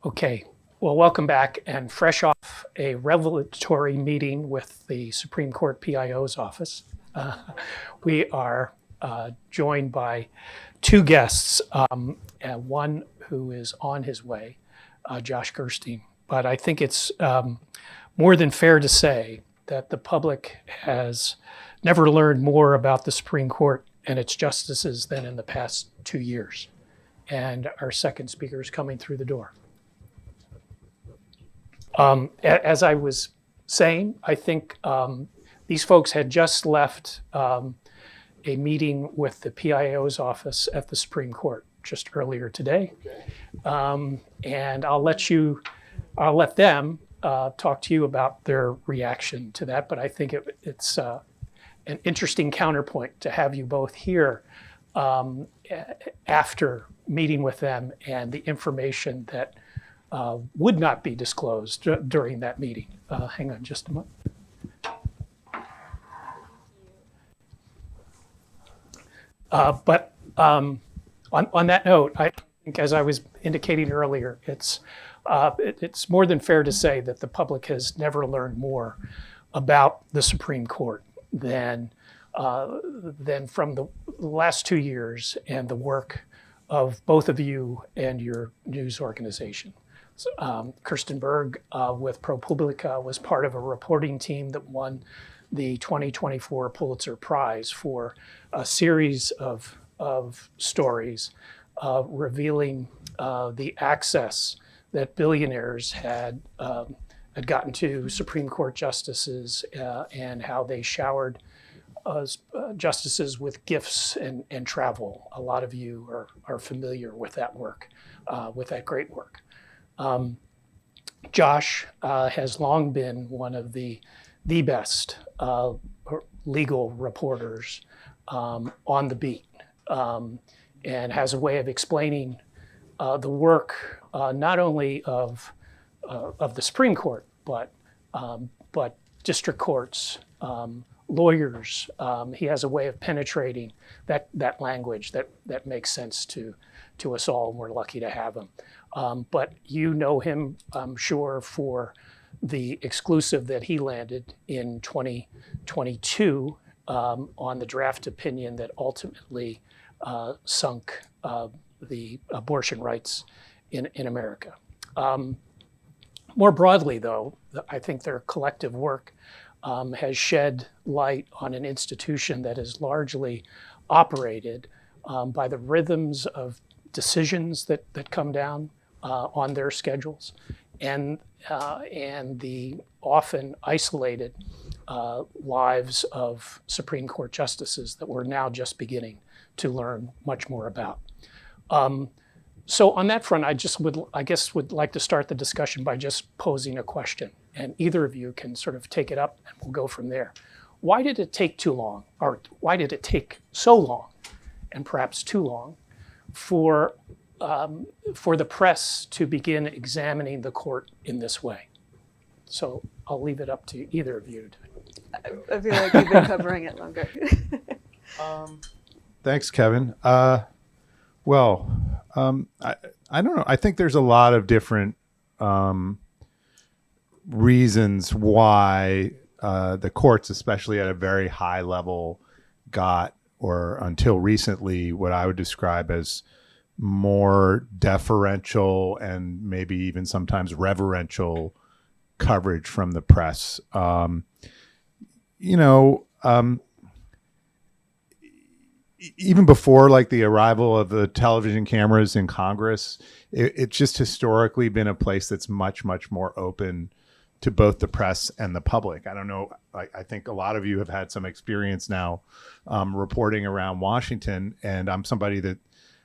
Okay, well, welcome back. And fresh off a revelatory meeting with the Supreme Court PIO's office, we are joined by two guests, one who is on his way, Josh Gerstein. But I think it's more than fair to say that the public has never learned more about the Supreme Court and its justices than in the past 2 years. And our second speaker is coming through the door. As I was saying, I think these folks had just left a meeting with the PIO's office at the Supreme Court just earlier today. And I'll let them talk to you about their reaction to that. But I think it's an interesting counterpoint to have you both here after meeting with them and the information that would not be disclosed during that meeting. Hang on just a moment. But on that note, I think, as I was indicating earlier, it's more than fair to say that the public has never learned more about the Supreme Court than from the last 2 years and the work of both of you and your news organization. Kirsten Berg with ProPublica was part of a reporting team that won the 2024 Pulitzer Prize for a series of stories revealing the access that billionaires had gotten to Supreme Court justices and how they showered justices with gifts and travel. A lot of you are familiar with that work, with that great work. Josh has long been one of the best legal reporters on the beat, and has a way of explaining the work not only of the Supreme Court, but district courts, lawyers. He has a way of penetrating that language that makes sense to us all, and we're lucky to have him. But you know him, I'm sure, for the exclusive that he landed in 2022 on the draft opinion that ultimately sunk the abortion rights in America. More broadly, though, I think their collective work has shed light on an institution that is largely operated by the rhythms of decisions that come down on their schedules, and the often isolated lives of Supreme Court justices that we're now just beginning to learn much more about. So on that front, I guess would like to start the discussion by just posing a question, and either of you can sort of take it up and we'll go from there. Why did it take too long, or why did it take so long, and perhaps too long, for the press to begin examining the court in this way? So I'll leave it up to either of you. I feel like you've been covering it longer. Thanks, Kevin. I don't know. I think there's a lot of different reasons why the courts, especially at a very high level, got, or until recently, what I would describe as more deferential and maybe even sometimes reverential coverage from the press. Even before like the arrival of the television cameras in Congress, it's just historically been a place that's much, much more open to both the press and the public. I don't know. I think a lot of you have had some experience now reporting around Washington, and I'm somebody that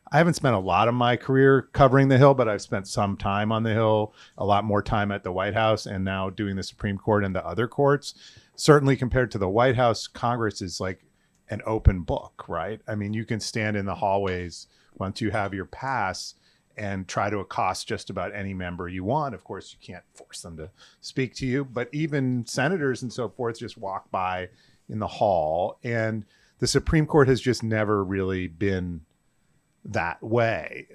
I haven't spent a lot of my career covering the Hill, but I've spent some time on the Hill, a lot more time at the White House, and now doing the Supreme Court and the other courts. Certainly compared to the White House, Congress is like an open book, right? I mean, you can stand in the hallways once you have your pass and try to accost just about any member you want. Of course, you can't force them to speak to you, but even senators and so forth just walk by in the hall. And the Supreme Court has just never really been that way.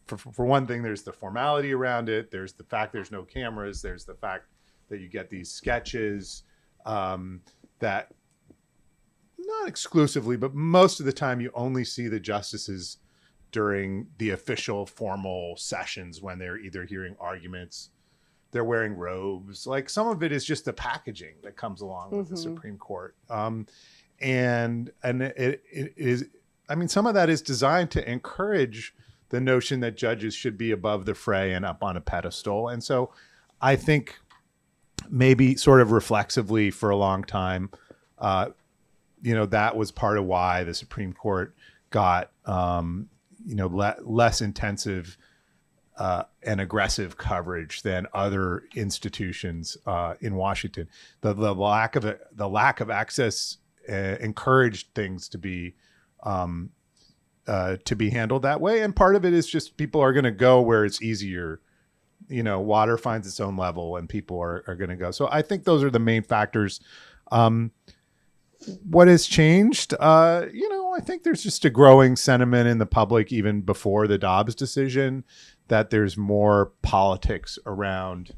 for one thing, there's the formality around it. There's the fact there's no cameras. There's the fact that you get these sketches that not exclusively, but most of the time you only see the justices during the official formal sessions when they're either hearing arguments, they're wearing robes. Like some of it is just the packaging that comes along with the Supreme Court. And it is, I mean, some of that is designed to encourage the notion that judges should be above the fray and up on a pedestal. And so I think maybe sort of reflexively for a long time, that was part of why the Supreme Court got, less intensive and aggressive coverage than other institutions in Washington. The lack of access encouraged things to be handled that way, and part of it is just people are going to go where it's easier. Water finds its own level, and people are going to go. So I think those are the main factors. What has changed? I think there's just a growing sentiment in the public, even before the Dobbs decision, that there's more politics around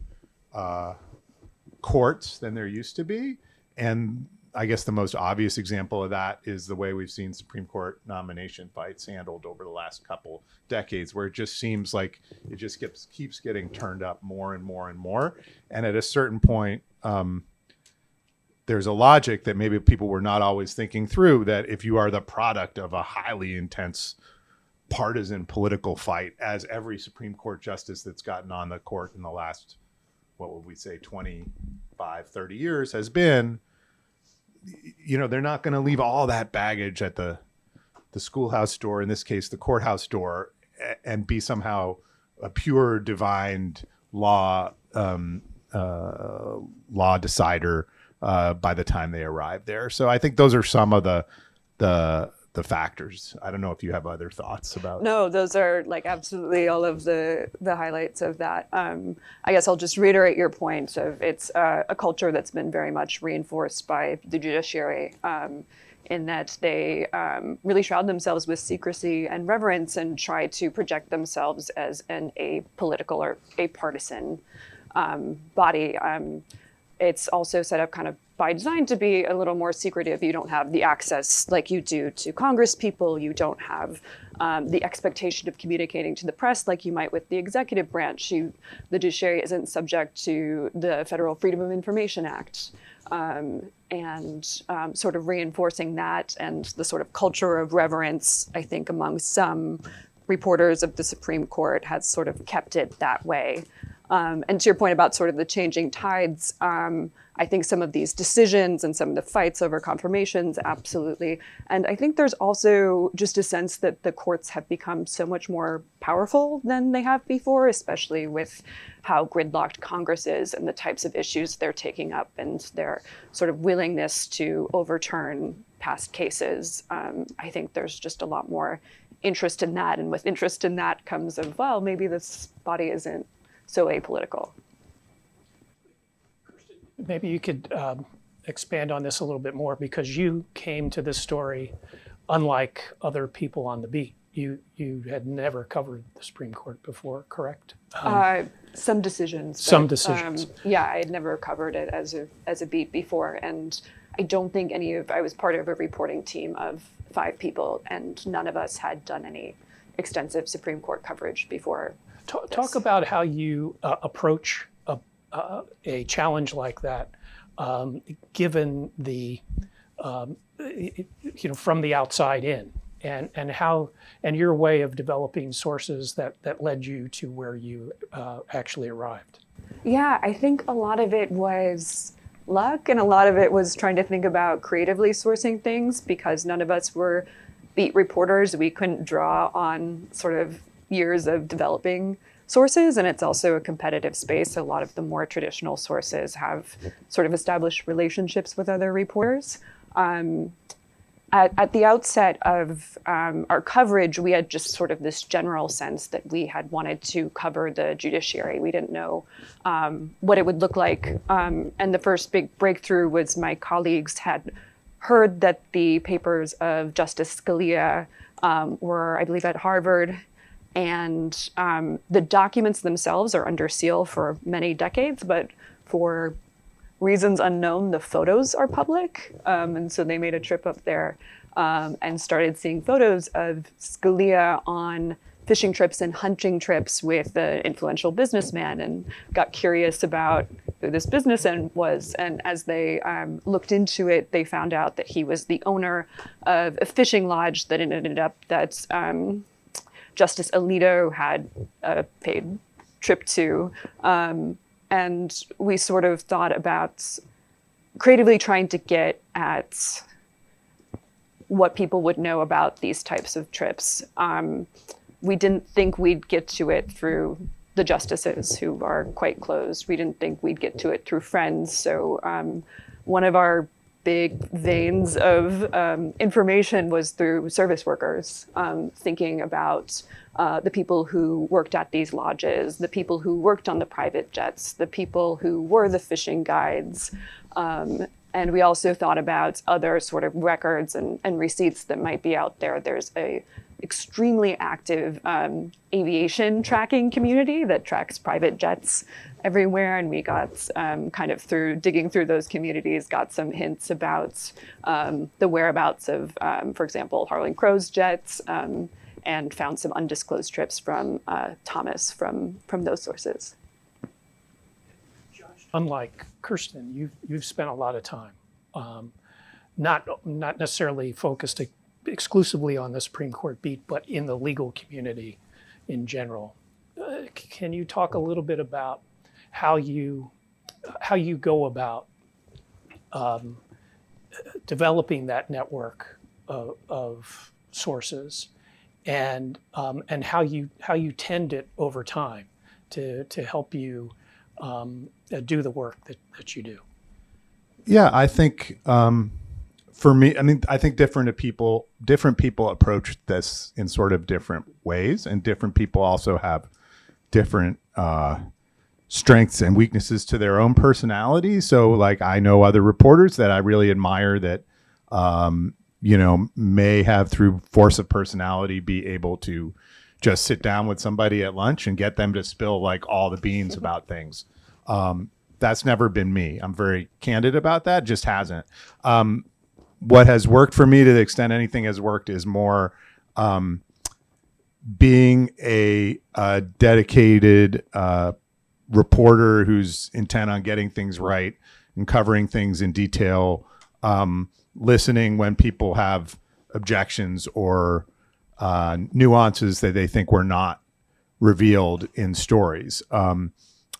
courts than there used to be. And I guess the most obvious example of that is the way we've seen Supreme Court nomination fights handled over the last couple decades, where it just seems like it just keeps getting turned up more and more and more. And at a certain point, there's a logic that maybe people were not always thinking through, that if you are the product of a highly intense partisan political fight, as every Supreme Court justice that's gotten on the court in the last, what would we say, 25, 30 years has been, they're not going to leave all that baggage at the schoolhouse door, in this case, the courthouse door, and be somehow a pure divine law decider by the time they arrive there. So I think those are some of the factors. I don't know if you have other thoughts about. No, those are like absolutely all of the highlights of that. I guess I'll just reiterate your point of it's a culture that's been very much reinforced by the judiciary, in that they really shroud themselves with secrecy and reverence and try to project themselves as an apolitical or partisan body. It's also set up kind of by design to be a little more secretive. You don't have the access like you do to Congress people. You don't have the expectation of communicating to the press like you might with the executive branch. The judiciary isn't subject to the Federal Freedom of Information Act. And sort of reinforcing that and the sort of culture of reverence, I think, among some reporters of the Supreme Court has sort of kept it that way. And to your point about sort of the changing tides, I think some of these decisions and some of the fights over confirmations, absolutely. And I think there's also just a sense that the courts have become so much more powerful than they have before, especially with how gridlocked Congress is and the types of issues they're taking up and their sort of willingness to overturn past cases. I think there's just a lot more interest in that. And with interest in that comes of, well, maybe this body isn't so apolitical. Maybe you could expand on this a little bit more, because you came to this story unlike other people on the beat. You had never covered the Supreme Court before, correct? Some decisions. Some decisions. Yeah, I had never covered it as a beat before, and I don't think I was part of a reporting team of 5 people, and none of us had done any extensive Supreme Court coverage before. Talk about how you approach a challenge like that, given the from the outside in, and how your way of developing sources that led you to where you actually arrived. Yeah, I think a lot of it was luck, and a lot of it was trying to think about creatively sourcing things, because none of us were beat reporters. We couldn't draw on sort of years of developing sources, and it's also a competitive space. A lot of the more traditional sources have sort of established relationships with other reporters. At the outset of our coverage, we had just sort of this general sense that we had wanted to cover the judiciary. We didn't know what it would look like. And the first big breakthrough was my colleagues had heard that the papers of Justice Scalia were, I believe, at Harvard, And the documents themselves are under seal for many decades, but for reasons unknown, the photos are public. And so they made a trip up there and started seeing photos of Scalia on fishing trips and hunting trips with an influential businessman, and got curious about who this businessman was. And as they looked into it, they found out that he was the owner of a fishing lodge that it ended up that Justice Alito had a paid trip to. And we sort of thought about creatively trying to get at what people would know about these types of trips. We didn't think we'd get to it through the justices, who are quite close. We didn't think we'd get to it through friends. So one of our big veins of information was through service workers, thinking about the people who worked at these lodges, the people who worked on the private jets, the people who were the fishing guides. And we also thought about other sort of records and receipts that might be out there. There's a extremely active aviation tracking community that tracks private jets everywhere. And we got kind of through digging through those communities, got some hints about the whereabouts of, for example, Harlan Crow's jets, and found some undisclosed trips from Thomas from those sources. Unlike Kirsten, you've spent a lot of time, not necessarily focused exclusively on the Supreme Court beat, but in the legal community in general. Can you talk a little bit about how you go about developing that network of sources, and how you tend it over time to help you do the work that you do? Yeah, I think for me, I mean, I think different people approach this in sort of different ways, and different people also have different strengths and weaknesses to their own personality. So, like, I know other reporters that I really admire that, may have, through force of personality, be able to just sit down with somebody at lunch and get them to spill like all the beans about things. That's never been me. I'm very candid about that. Just hasn't. What has worked for me, to the extent anything has worked, is more being a dedicated reporter who's intent on getting things right and covering things in detail, listening when people have objections or nuances that they think were not revealed in stories.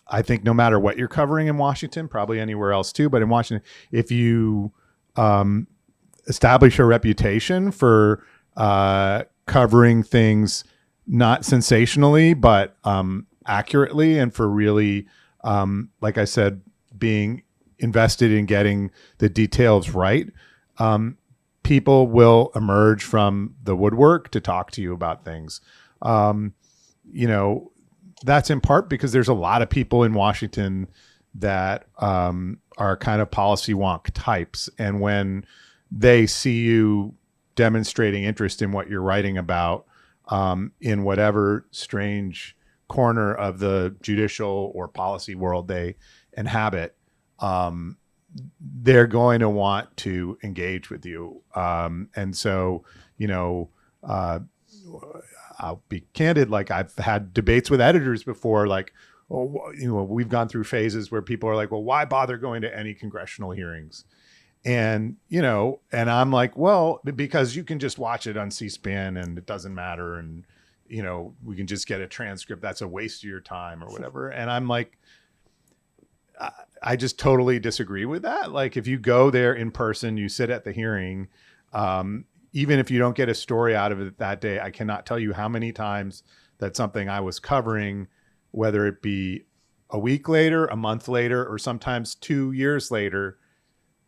I think no matter what you're covering in Washington, probably anywhere else too, but in Washington, if you establish a reputation for covering things not sensationally, but accurately, and for really, like I said, being invested in getting the details right, people will emerge from the woodwork to talk to you about things. That's in part because there's a lot of people in Washington that are kind of policy wonk types. And when they see you demonstrating interest in what you're writing about, in whatever strange corner of the judicial or policy world they inhabit, they're going to want to engage with you. And so, I'll be candid. Like, I've had debates with editors before, like, we've gone through phases where people are like, well, why bother going to any congressional hearings? And, and I'm like, well, because you can just watch it on C-SPAN and it doesn't matter. And, we can just get a transcript. That's a waste of your time or whatever. And I'm like, I just totally disagree with that. Like, if you go there in person, you sit at the hearing, even if you don't get a story out of it that day, I cannot tell you how many times that something I was covering, whether it be a week later, a month later, or sometimes 2 years later,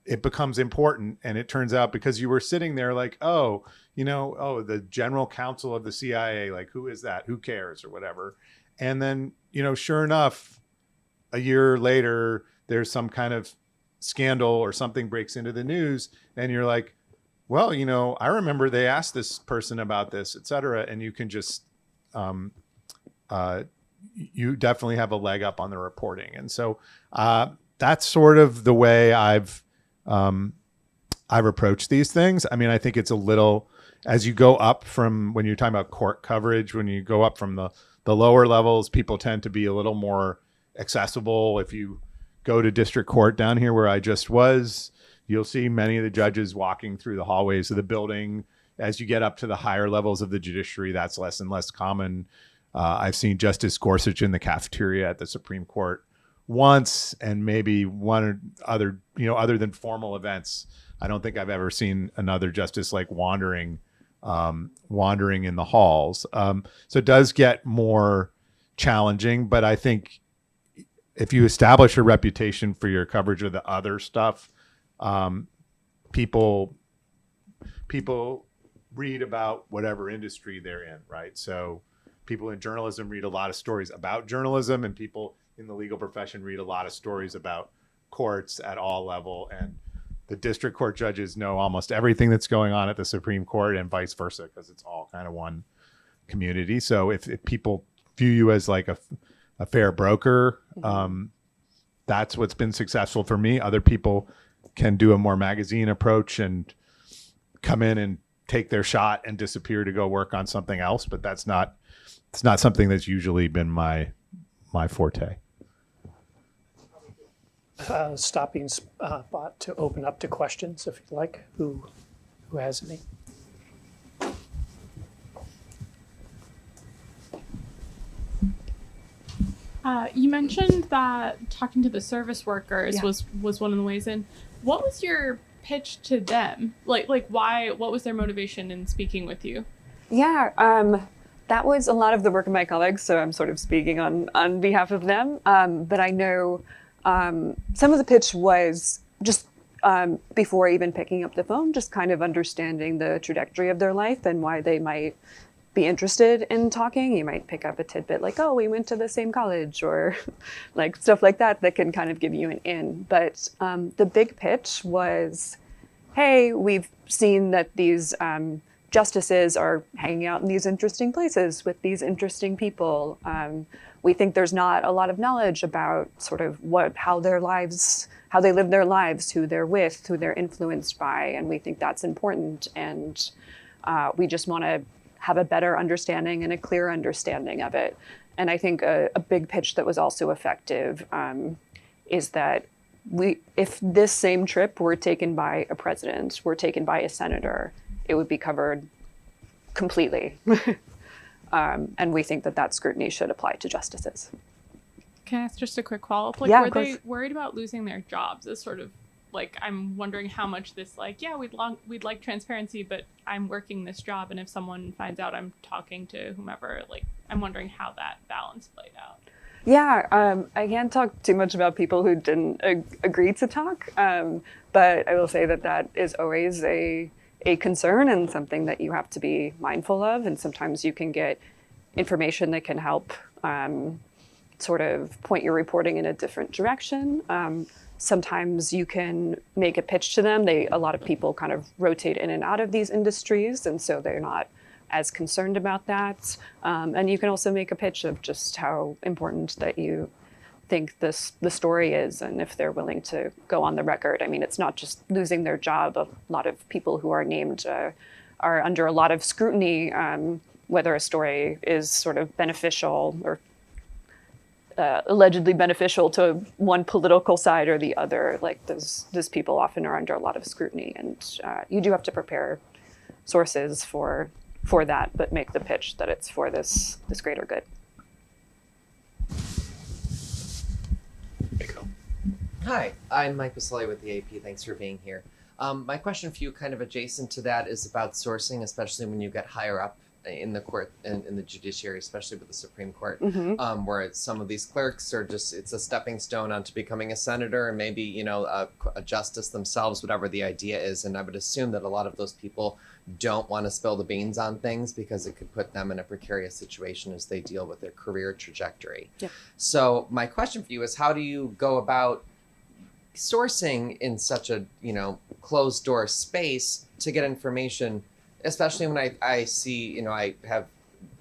it becomes important. And it turns out, because you were sitting there like, the general counsel of the CIA, like, who is that? Who cares? Or whatever. And then, sure enough, a year later, there's some kind of scandal or something breaks into the news, and you're like, well, I remember they asked this person about this, et cetera. And you can just you definitely have a leg up on the reporting. And so that's sort of the way I've approached these things. I mean, I think it's a little, as you go up from, when you're talking about court coverage, when you go up from the lower levels, people tend to be a little more accessible. If you go to district court down here where I just was, you'll see many of the judges walking through the hallways of the building. As you get up to the higher levels of the judiciary, that's less and less common. I've seen Justice Gorsuch in the cafeteria at the Supreme Court once, and maybe one or other, other than formal events. I don't think I've ever seen another justice like wandering in the halls. So it does get more challenging, but I think if you establish a reputation for your coverage of the other stuff, people read about whatever industry they're in, right? So people in journalism read a lot of stories about journalism, and people in the legal profession read a lot of stories about courts at all level. And the district court judges know almost everything that's going on at the Supreme Court, and vice versa, because it's all kind of one community. So if people view you as like a fair broker, that's what's been successful for me. Other people can do a more magazine approach and come in and take their shot and disappear to go work on something else. But it's not something that's usually been my forte. Stopping spot to open up to questions, if you'd like. Who has any? You mentioned that talking to the service workers was one of the ways in. What was your pitch to them? Like why? What was their motivation in speaking with you? Yeah, that was a lot of the work of my colleagues, so I'm sort of speaking on behalf of them. But I know some of the pitch was just before even picking up the phone, just kind of understanding the trajectory of their life and why they might be interested in talking. You might pick up a tidbit like, oh, we went to the same college, or like stuff like that can kind of give you an in. But the big pitch was, hey, we've seen that these justices are hanging out in these interesting places with these interesting people. We think there's not a lot of knowledge about sort of how they live their lives, who they're with, who they're influenced by, and we think that's important. And we just want to have a better understanding and a clear understanding of it. And I think a big pitch that was also effective is that if this same trip were taken by a president, were taken by a senator, it would be covered completely. And we think that scrutiny should apply to justices. Can I ask just a quick follow-up? Yeah, were they worried about losing their jobs? As sort of like, I'm wondering how much this we'd like transparency, but I'm working this job, and if someone finds out I'm talking to whomever, I'm wondering how that balance played out. Yeah, I can't talk too much about people who didn't agree to talk, but I will say that is always a concern and something that you have to be mindful of. And sometimes you can get information that can help sort of point your reporting in a different direction. Sometimes you can make a pitch to them. A lot of people kind of rotate in and out of these industries, and so they're not as concerned about that. And you can also make a pitch of just how important that you think the story is, and if they're willing to go on the record. I mean, it's not just losing their job. A lot of people who are named are under a lot of scrutiny, whether a story is sort of beneficial or allegedly beneficial to one political side or the other. Like those people often are under a lot of scrutiny, and you do have to prepare sources for that, but make the pitch that it's for this greater good. Hi, I'm Mike Baselli with the AP. Thanks for being here. My question for you, kind of adjacent to that, is about sourcing, especially when you get higher up in the court and in the judiciary, especially with the Supreme Court, where some of these clerks are it's a stepping stone onto becoming a senator and maybe, a justice themselves, whatever the idea is. And I would assume that a lot of those people don't want to spill the beans on things because it could put them in a precarious situation as they deal with their career trajectory. Yep. So my question for you is, how do you go about sourcing in such a closed door space to get information, especially when I see I have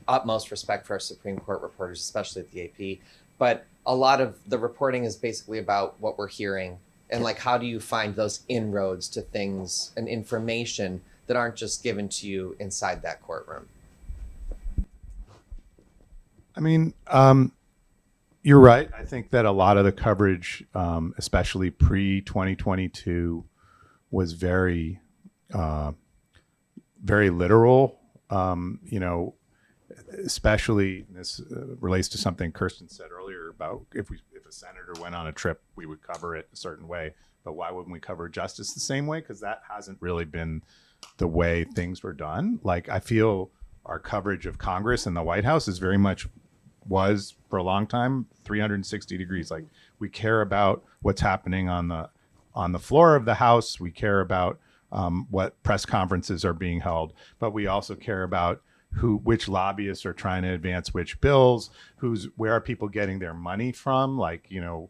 utmost respect for our Supreme Court reporters, especially at the AP. But a lot of the reporting is basically about what we're hearing and like how do you find those inroads to things and information that aren't just given to you inside that courtroom. I mean, you're right. I think that a lot of the coverage, especially pre-2022, was very, very literal. You know, especially this relates to something Kirsten said earlier about if a senator went on a trip, we would cover it a certain way. But why wouldn't we cover justice the same way? Because that hasn't really been the way things were done. Like, I feel our coverage of Congress and the White House is very much was for a long time 360 degrees. Like, we care about what's happening on the floor of the House. We care about what press conferences are being held, but we also care about which lobbyists are trying to advance which bills, where are people getting their money from, like, you know,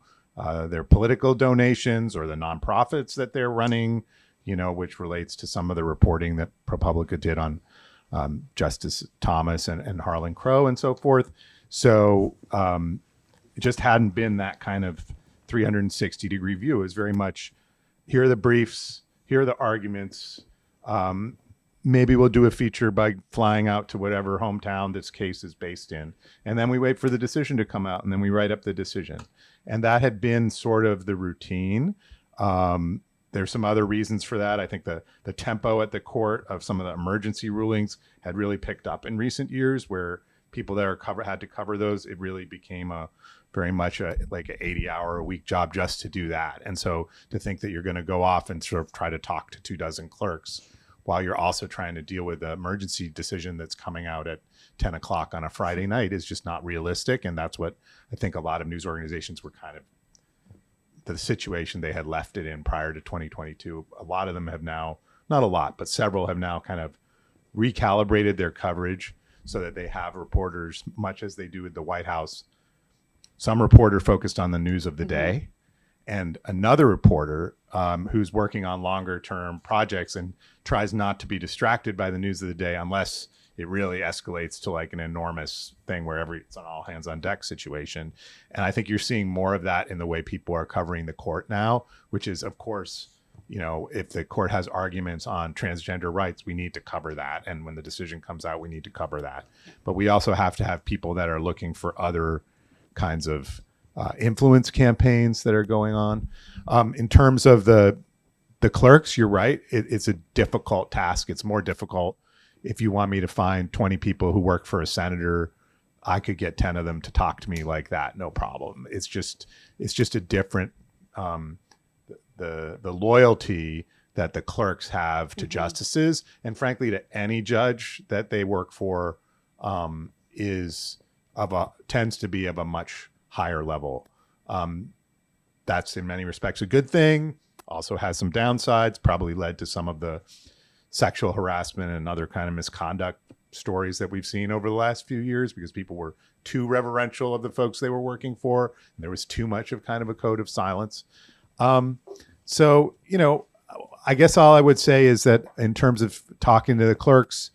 their political donations or the nonprofits that they're running, you know, which relates to some of the reporting that ProPublica did on Justice Thomas and Harlan Crow and so forth. So it just hadn't been that kind of 360 degree view. It was very much, here are the briefs, here are the arguments. Maybe we'll do a feature by flying out to whatever hometown this case is based in. And then we wait for the decision to come out, and then we write up the decision. And that had been sort of the routine. There's some other reasons for that. I think the tempo at the court of some of the emergency rulings had really picked up in recent years, where people that had to cover those. It really became very much like an 80-hour-a-week job just to do that. And so to think that you're going to go off and sort of try to talk to 24 clerks while you're also trying to deal with the emergency decision that's coming out at 10 o'clock on a Friday night is just not realistic. And that's what I think a lot of news organizations were kind of the situation they had left it in prior to 2022. A lot of them have now, not a lot, but several have now kind of recalibrated their coverage so that they have reporters, much as they do with the White House, some reporter focused on the news of the day, and another reporter who's working on longer term projects and tries not to be distracted by the news of the day unless it really escalates to like an enormous thing where it's an all hands on deck situation. And I think you're seeing more of that in the way people are covering the court now, which is, of course, you know, if the court has arguments on transgender rights, we need to cover that. And when the decision comes out, we need to cover that. But we also have to have people that are looking for other kinds of influence campaigns that are going on. In terms of the clerks, you're right. It's a difficult task. It's more difficult. If you want me to find 20 people who work for a senator, I could get 10 of them to talk to me like that. No problem. It's just a different, the loyalty that the clerks have to justices, and frankly to any judge that they work for, tends to be of a much higher level. That's in many respects a good thing. Also has some downsides, probably led to some of the sexual harassment and other kind of misconduct stories that we've seen over the last few years, because people were too reverential of the folks they were working for. And there was too much of kind of a code of silence. So, you know, I guess all I would say is that in terms of talking to the clerks,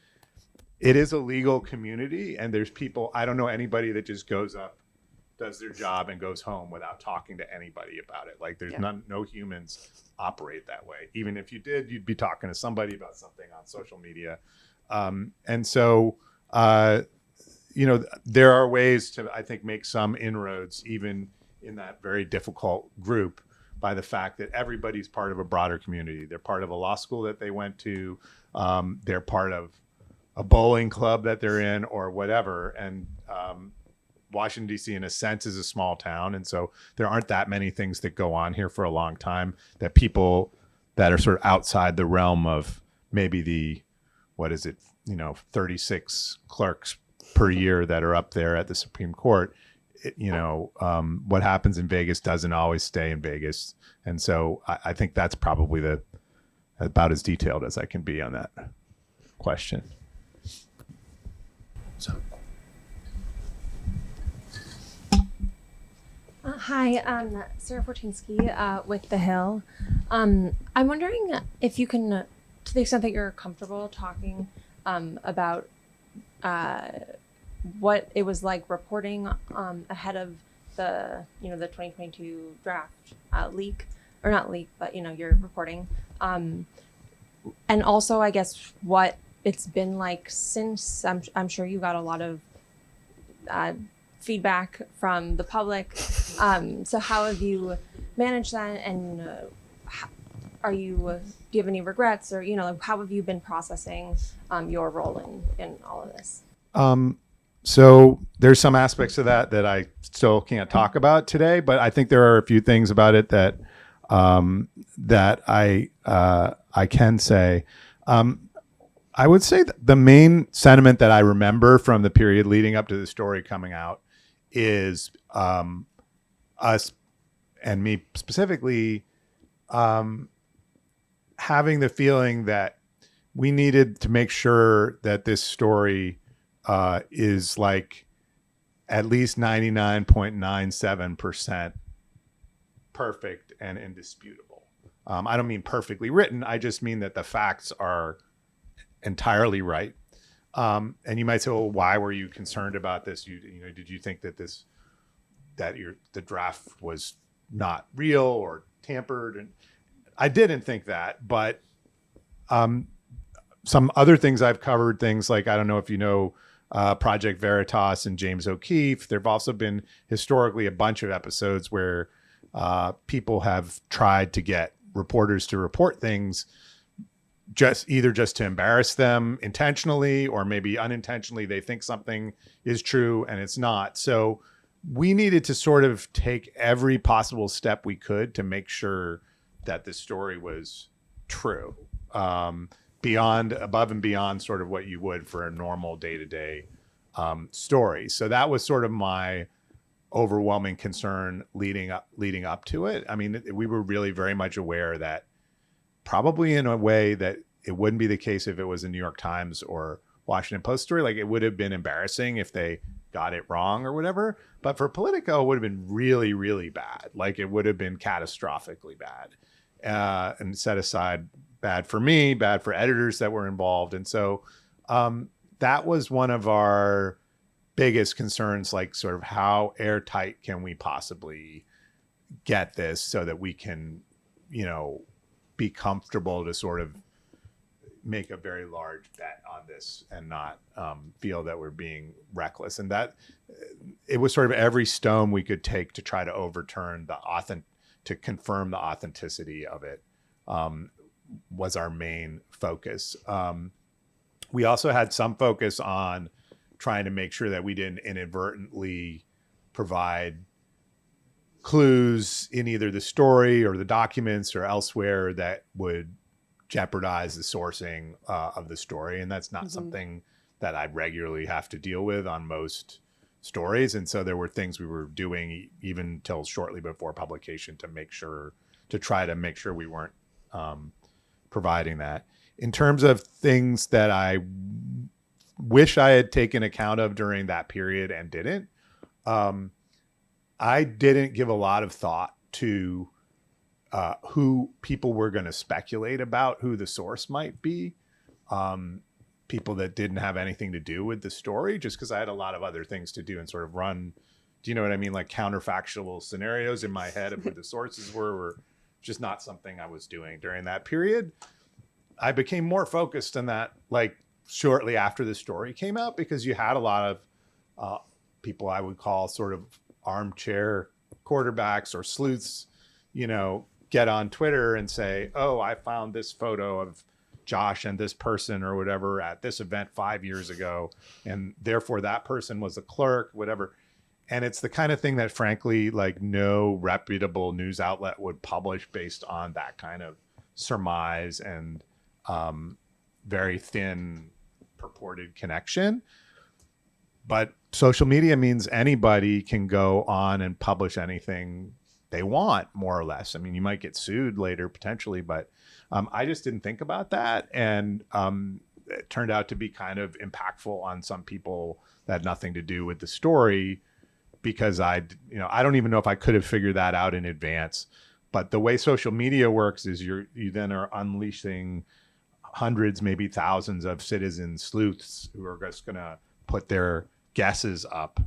it is a legal community, and there's people, I don't know anybody that just goes up, does their job and goes home without talking to anybody about it. Like there's no humans operate that way. Even if you did, you'd be talking to somebody about something on social media. And so, you know, there are ways to, I think, make some inroads even in that very difficult group by the fact that everybody's part of a broader community. They're part of a law school that they went to. They're part of a bowling club that they're in or whatever. And Washington, D.C. in a sense is a small town. And so there aren't that many things that go on here for a long time that people that are sort of outside the realm of maybe 36 clerks per year that are up there at the Supreme Court. What happens in Vegas doesn't always stay in Vegas. And so I think that's probably about as detailed as I can be on that question. So. Hi, Sarah Fortinsky with The Hill. I'm wondering if you can, to the extent that you're comfortable talking about what it was like reporting ahead of the the 2022 draft leak, or not leak, but your reporting, and also I guess what it's been like since. I'm sure you got a lot of feedback from the public. So how have you managed that, and do you have any regrets, or how have you been processing your role in all of this? So there's some aspects of that I still can't talk about today, but I think there are a few things about it that I can say. I would say that the main sentiment that I remember from the period leading up to the story coming out is us, and me specifically, having the feeling that we needed to make sure that this story is like at least 99.97% perfect and indisputable. I don't mean perfectly written. I just mean that the facts are entirely right. And you might say, well, why were you concerned about this? Did you think that the draft was not real or tampered? And I didn't think that, but some other things I've covered, things like, I don't know if you know Project Veritas and James O'Keefe. There've also been historically a bunch of episodes where people have tried to get reporters to report things just to embarrass them intentionally, or maybe unintentionally. They think something is true and it's not. So we needed to sort of take every possible step we could to make sure that this story was true, above and beyond sort of what you would for a normal day-to-day story. So that was sort of my overwhelming concern leading up to it. I mean, we were really very much aware that probably in a way that it wouldn't be the case if it was a New York Times or Washington Post story. Like, it would have been embarrassing if they got it wrong or whatever. But for Politico, it would have been really, really bad. Like, it would have been catastrophically bad. And set aside bad for me, bad for editors that were involved. And so that was one of our biggest concerns, like sort of how airtight can we possibly get this so that we can, be comfortable to sort of make a very large bet on this and not feel that we're being reckless. And that it was sort of every stone we could take to try to overturn to confirm the authenticity of it was our main focus. We also had some focus on trying to make sure that we didn't inadvertently provide clues in either the story or the documents or elsewhere that would jeopardize the sourcing of the story. And that's not something that I regularly have to deal with on most stories. And so there were things we were doing even till shortly before publication to try to make sure we weren't providing that. In terms of things that I wish I had taken account of during that period and didn't, I didn't give a lot of thought to who people were going to speculate about who the source might be. People that didn't have anything to do with the story, just because I had a lot of other things to do and sort of run, do you know what I mean? Like counterfactual scenarios in my head of who the sources were just not something I was doing during that period. I became more focused on that, like shortly after the story came out, because you had a lot of people I would call sort of armchair quarterbacks or sleuths, get on Twitter and say, oh, I found this photo of Josh and this person or whatever at this event 5 years ago, and therefore that person was a clerk, whatever. And it's the kind of thing that, frankly, like no reputable news outlet would publish based on that kind of surmise and very thin purported connection. But social media means anybody can go on and publish anything they want, more or less. I mean, you might get sued later potentially, but I just didn't think about that. And it turned out to be kind of impactful on some people that had nothing to do with the story, because I don't even know if I could have figured that out in advance. But the way social media works is you then are unleashing hundreds, maybe thousands of citizen sleuths who are just going to put their guesses up,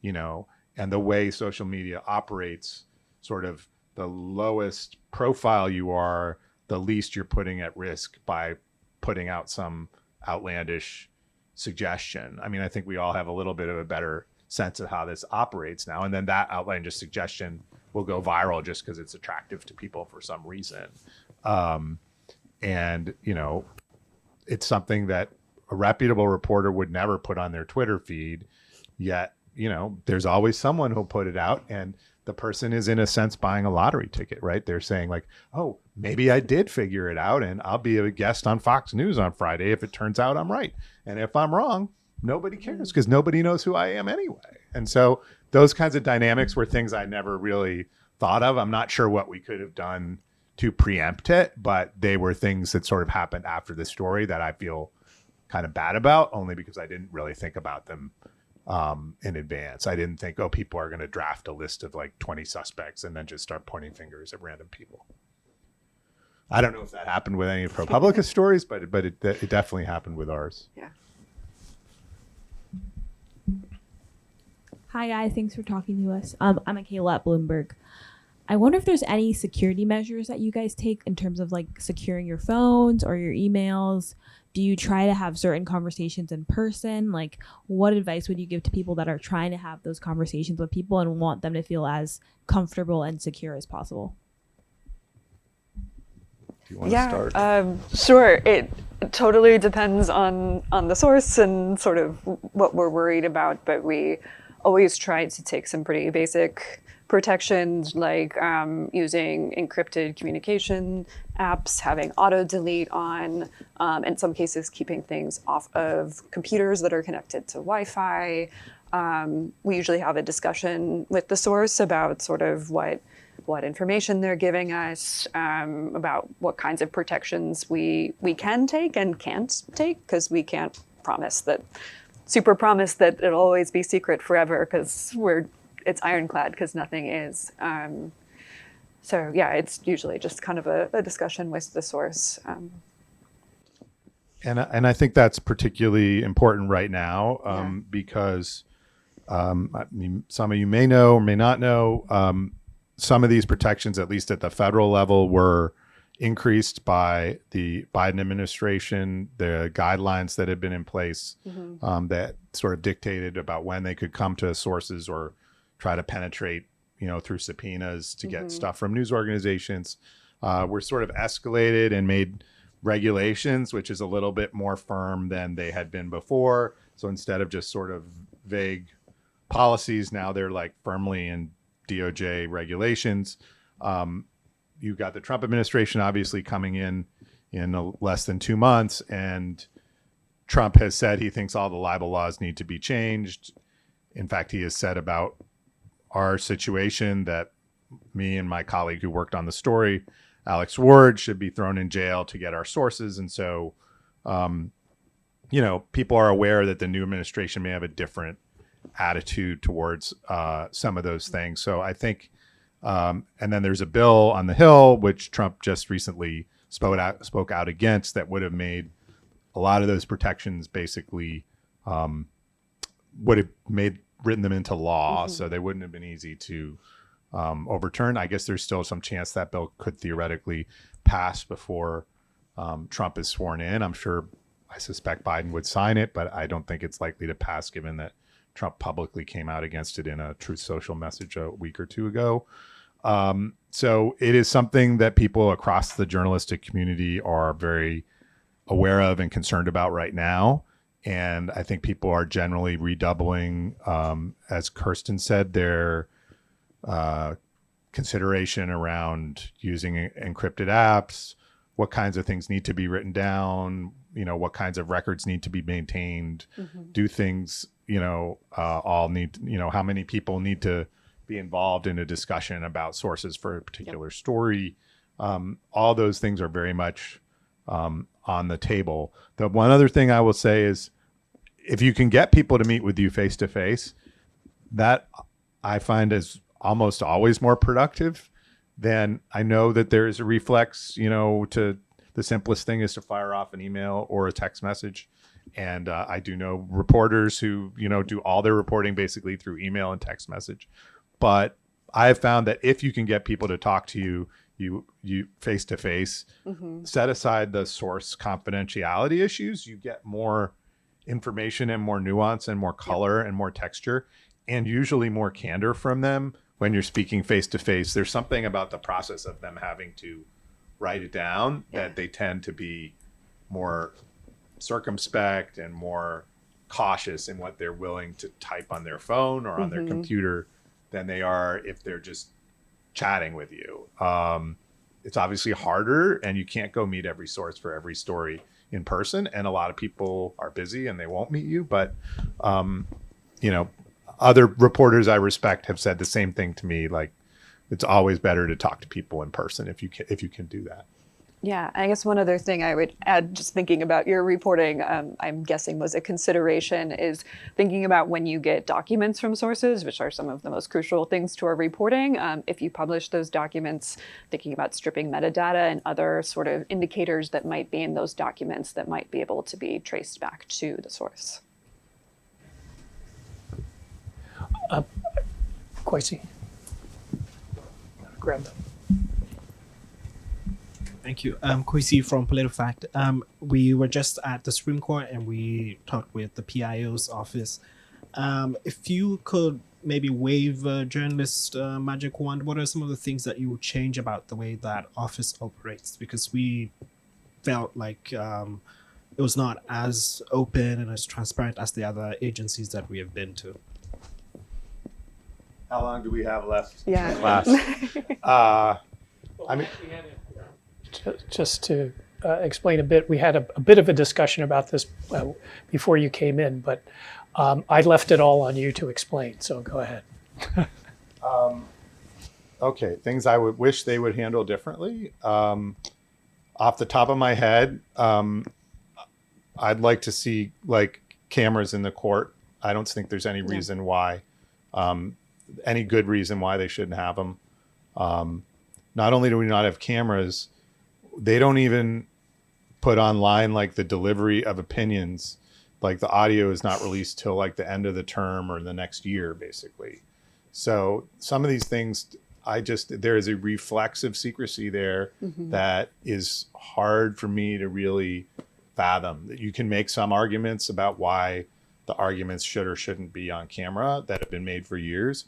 and the way social media operates, sort of the lowest profile you are, the least you're putting at risk by putting out some outlandish suggestion. I mean, I think we all have a little bit of a better sense of how this operates now. And then that outlandish suggestion will go viral just because it's attractive to people for some reason. And, it's something that a reputable reporter would never put on their Twitter feed. Yet, there's always someone who'll put it out, and the person is in a sense buying a lottery ticket, right? They're saying like, oh, maybe I did figure it out and I'll be a guest on Fox News on Friday if it turns out I'm right. And if I'm wrong, nobody cares because nobody knows who I am anyway. And so those kinds of dynamics were things I never really thought of. I'm not sure what we could have done to preempt it, but they were things that sort of happened after the story that I feel kind of bad about, only because I didn't really think about them in advance. I didn't think, people are going to draft a list of like 20 suspects and then just start pointing fingers at random people. I don't know if that happened with any of ProPublica stories, but it definitely happened with ours. Yeah. Hi guys, thanks for talking to us. I'm Michaela at Bloomberg. I wonder if there's any security measures that you guys take in terms of like securing your phones or your emails. Do you try to have certain conversations in person? Like, what advice would you give to people that are trying to have those conversations with people and want them to feel as comfortable and secure as possible? Do you want to start? Sure. It totally depends on the source and sort of what we're worried about, but we always try to take some pretty basic protections, like using encrypted communication apps, having auto delete on, in some cases keeping things off of computers that are connected to Wi-Fi. We usually have a discussion with the source about sort of what information they're giving us, about what kinds of protections we can take and can't take, because we can't promise that it'll always be secret forever, because it's ironclad because nothing is. So yeah, it's usually just kind of a discussion with the source. And I think that's particularly important right now because I mean, some of you may know or may not know, some of these protections, at least at the federal level, were increased by the Biden administration. The guidelines that had been in place that sort of dictated about when they could come to sources or try to penetrate, through subpoenas to get stuff from news organizations, were sort of escalated and made regulations, which is a little bit more firm than they had been before. So instead of just sort of vague policies, now they're like firmly in DOJ regulations. You've got the Trump administration obviously coming in less than 2 months, and Trump has said he thinks all the libel laws need to be changed. In fact, he has said about our situation that me and my colleague who worked on the story, Alex Ward, should be thrown in jail to get our sources. And so, people are aware that the new administration may have a different attitude towards some of those things. So I think, and then there's a bill on the Hill, which Trump just recently spoke out against, that would have made a lot of those protections basically would have written them into law, so they wouldn't have been easy to overturn. I guess there's still some chance that bill could theoretically pass before Trump is sworn in. I suspect Biden would sign it, but I don't think it's likely to pass, given that Trump publicly came out against it in a Truth Social message a week or two ago. So it is something that people across the journalistic community are very aware of and concerned about right now. And I think people are generally redoubling, as Kirsten said, their consideration around using encrypted apps, what kinds of things need to be written down, what kinds of records need to be maintained, do things, all need, how many people need to be involved in a discussion about sources for a particular story. All those things are very much on the table. The one other thing I will say is, if you can get people to meet with you face to face, that I find is almost always more productive than, I know that there is a reflex, to the simplest thing is to fire off an email or a text message. And I do know reporters who, do all their reporting basically through email and text message. But I have found that if you can get people to talk to you face to face, set aside the source confidentiality issues, you get more information and more nuance and more color and more texture, and usually more candor from them when you're speaking face to face. There's something about the process of them having to write it down that they tend to be more circumspect and more cautious in what they're willing to type on their phone or on their computer than they are if they're just chatting with you. It's obviously harder, and you can't go meet every source for every story in person, and a lot of people are busy and they won't meet you. But other reporters I respect have said the same thing to me, like it's always better to talk to people in person if you can do that. Yeah, I guess one other thing I would add, just thinking about your reporting, I'm guessing was a consideration, is thinking about when you get documents from sources, which are some of the most crucial things to our reporting. If you publish those documents, thinking about stripping metadata and other sort of indicators that might be in those documents that might be able to be traced back to the source. Kwesi. Grab them. Thank you. Kwesi from PolitiFact. We were just at the Supreme Court and we talked with the PIO's office. If you could maybe wave a journalist magic wand, what are some of the things that you would change about the way that office operates? Because we felt like it was not as open and as transparent as the other agencies that we have been to. How long do we have left Yeah. in class? I mean, Just to explain a bit, we had a bit of a discussion about this before you came in, but I left it all on you to explain, so go ahead. okay, things I would wish they would handle differently. Off the top of my head, I'd like to see cameras in the court. I don't think there's any reason why, any good reason why they shouldn't have them. Not only do we not have cameras, they don't even put online the delivery of opinions. The audio is not released till the end of the term or the next year, basically. So some of these things, there is a reflexive secrecy there that is hard for me to really fathom. That you can make some arguments about why the arguments should or shouldn't be on camera that have been made for years.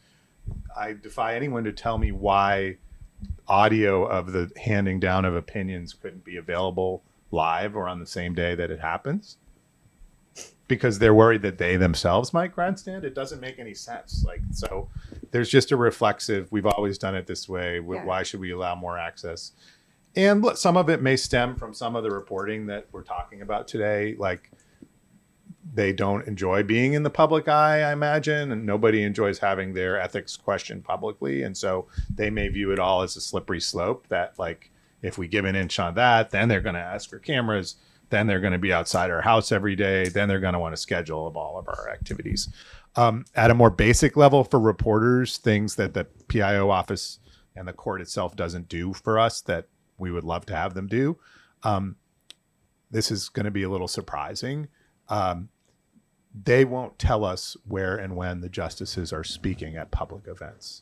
I defy anyone to tell me why audio of the handing down of opinions couldn't be available live or on the same day that it happens, because they're worried that they themselves might grandstand. It doesn't make any sense. So there's just a reflexive, we've always done it this way. Why should we allow more access? And look, some of it may stem from some of the reporting that we're talking about today. They don't enjoy being in the public eye, I imagine, and nobody enjoys having their ethics questioned publicly. And so they may view it all as a slippery slope that if we give an inch on that, then they're going to ask for cameras, then they're going to be outside our house every day, then they're going to want a schedule of all of our activities. At a more basic level for reporters, things that the PIO office and the court itself doesn't do for us that we would love to have them do. This is going to be a little surprising. They won't tell us where and when the justices are speaking at public events.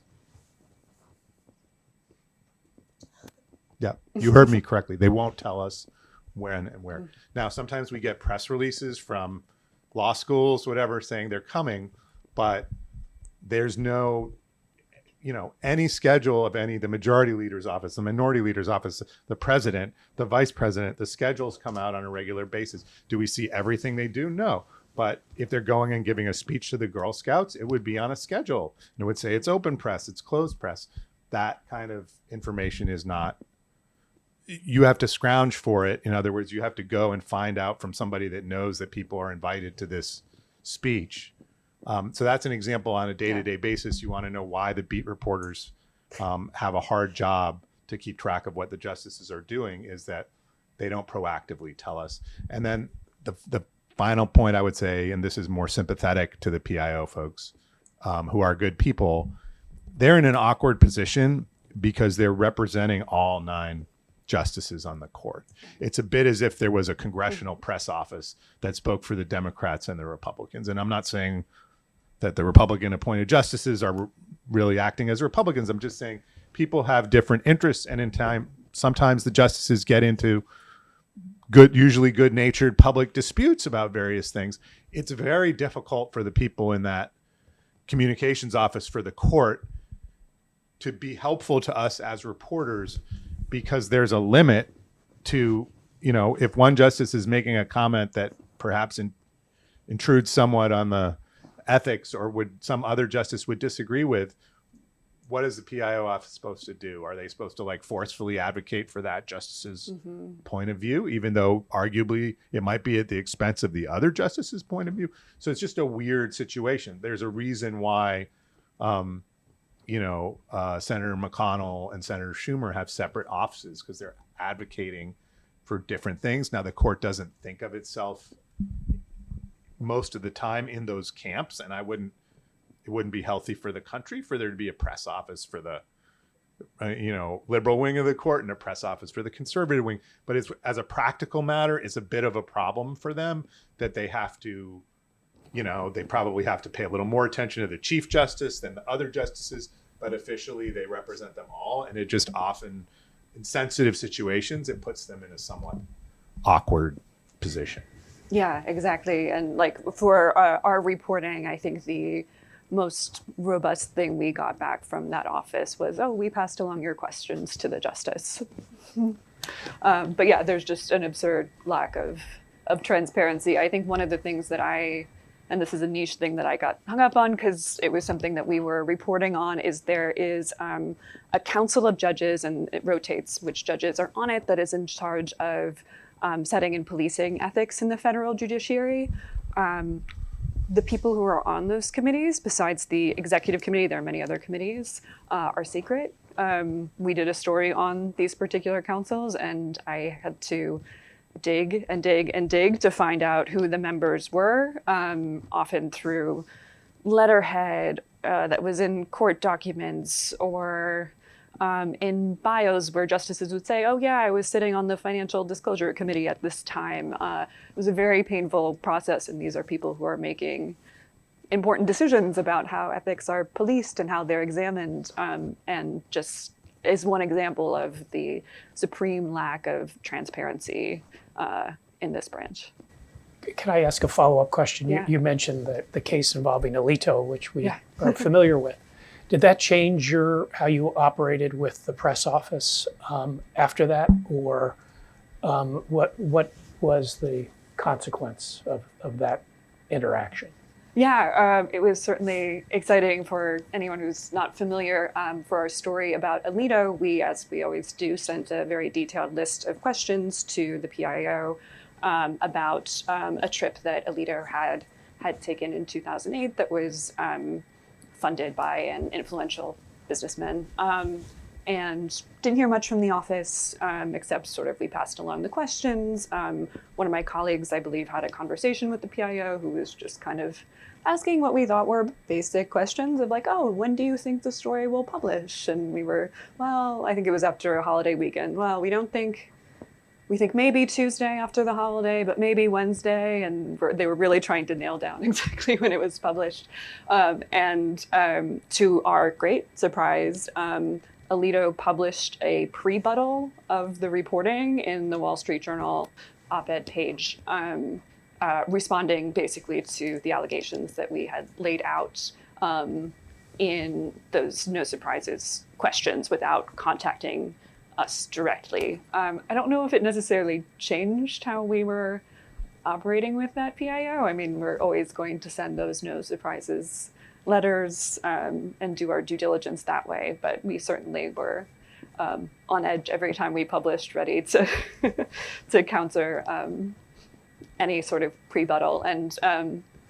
Yeah, you heard me correctly. They won't tell us when and where. Now, sometimes we get press releases from law schools, whatever, saying they're coming, but there's no, any schedule of the majority leader's office, the minority leader's office, the president, the vice president, the schedules come out on a regular basis. Do we see everything they do? No. But if they're going and giving a speech to the Girl Scouts, it would be on a schedule. And it would say it's open press, it's closed press. That kind of information is not, you have to scrounge for it. In other words, you have to go and find out from somebody that knows that people are invited to this speech. So that's an example on a day-to-day basis. You want to know why the beat reporters have a hard job to keep track of what the justices are doing, is that they don't proactively tell us. And then the final point I would say, and this is more sympathetic to the PIO folks who are good people, they're in an awkward position because they're representing all 9 justices on the court. It's a bit as if there was a congressional press office that spoke for the Democrats and the Republicans. And I'm not saying that the Republican appointed justices are really acting as Republicans. I'm just saying people have different interests, and in time, sometimes the justices get into usually good-natured public disputes about various things. It's very difficult for the people in that communications office for the court to be helpful to us as reporters, because there's a limit to, if one justice is making a comment that perhaps intrudes somewhat on the ethics, or some other justice would disagree with, what is the PIO office supposed to do? Are they supposed to forcefully advocate for that justice's point of view, even though arguably it might be at the expense of the other justice's point of view? So it's just a weird situation. There's a reason why, Senator McConnell and Senator Schumer have separate offices, because they're advocating for different things. Now, the court doesn't think of itself most of the time in those camps, and it wouldn't be healthy for the country for there to be a press office for the liberal wing of the court and a press office for the conservative wing. But as a practical matter, it's a bit of a problem for them that they have to, they probably have to pay a little more attention to the Chief Justice than the other justices, but officially they represent them all. And it just often, in sensitive situations, it puts them in a somewhat awkward position. Yeah, exactly. And for our reporting, I think the most robust thing we got back from that office was, we passed along your questions to the justice. But yeah, there's just an absurd lack of transparency. I think one of the things that and this is a niche thing that I got hung up on because it was something that we were reporting on, is there is a council of judges, and it rotates which judges are on it, that is in charge of setting and policing ethics in the federal judiciary. The people who are on those committees, besides the executive committee, there are many other committees, are secret. We did a story on these particular councils, and I had to dig and dig and dig to find out who the members were, often through letterhead that was in court documents, or in bios where justices would say, I was sitting on the Financial Disclosure Committee at this time. It was a very painful process, and these are people who are making important decisions about how ethics are policed and how they're examined, and just is one example of the supreme lack of transparency in this branch. Can I ask a follow-up question? Yeah. You mentioned the case involving Alito, which we are familiar with. Did that change how you operated with the press office after that, or what was the consequence of that interaction? Yeah, it was certainly exciting for anyone who's not familiar. For our story about Alito, we, as we always do, sent a very detailed list of questions to the PIO about a trip that Alito had taken in 2008 that was funded by an influential businessman, and didn't hear much from the office, except sort of we passed along the questions. One of my colleagues, I believe, had a conversation with the PIO who was just kind of asking what we thought were basic questions of when do you think the story will publish? And we were, I think it was after a holiday weekend. We think maybe Tuesday after the holiday, but maybe Wednesday. And they were really trying to nail down exactly when it was published. And to our great surprise, Alito published a pre-buttal of the reporting in the Wall Street Journal op-ed page, responding basically to the allegations that we had laid out in those no surprises questions without contacting us directly. I don't know if it necessarily changed how we were operating with that PIO. I mean, we're always going to send those no surprises letters and do our due diligence that way, but we certainly were on edge every time we published, ready to to counter any sort of pre-buttal. And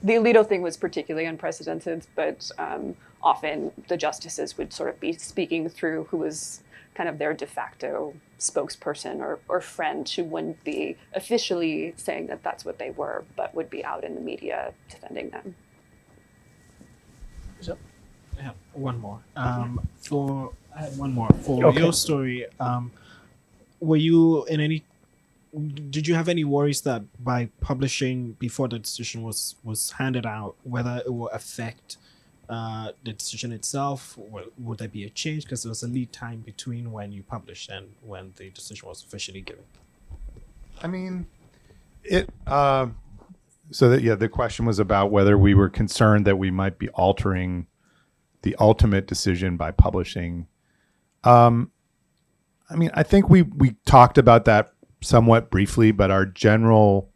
the Alito thing was particularly unprecedented, but often the justices would sort of be speaking through who was kind of their de facto spokesperson or friend, who wouldn't be officially saying that that's what they were, but would be out in the media defending them. So, I have one more. I had one more for Okay. your story. were you in any? Did you have any worries that by publishing before the decision was handed out, whether it will affect the decision itself? Would there be a change because there was a lead time between when you published and when the decision was officially given? I mean, it. So that the question was about whether we were concerned that we might be altering the ultimate decision by publishing. I mean, I think we talked about that somewhat briefly, but our general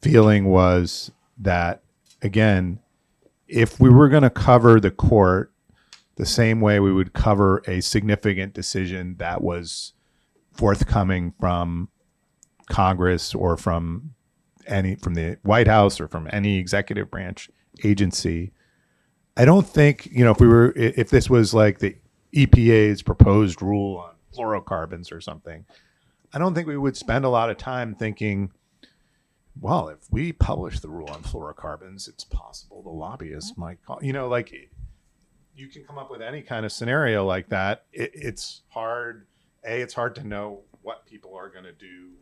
feeling was that, again, if we were going to cover the court the same way we would cover a significant decision that was forthcoming from Congress or from the White House or from any executive branch agency, I don't think, if this was like the EPA's proposed rule on fluorocarbons or something, I don't think we would spend a lot of time thinking, well, if we publish the rule on fluorocarbons, it's possible the lobbyists might call, you can come up with any kind of scenario like that. It's hard. It's hard to know what people are going to do.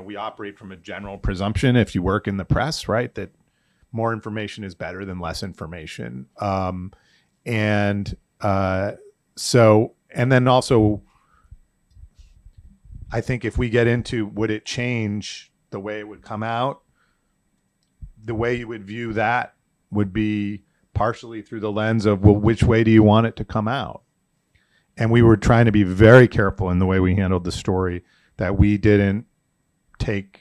We operate from a general presumption if you work in the press, right, that more information is better than less information. And then also, I think if we get into would it change the way it would come out, the way you would view that would be partially through the lens of, well, which way do you want it to come out? And we were trying to be very careful in the way we handled the story that we didn't take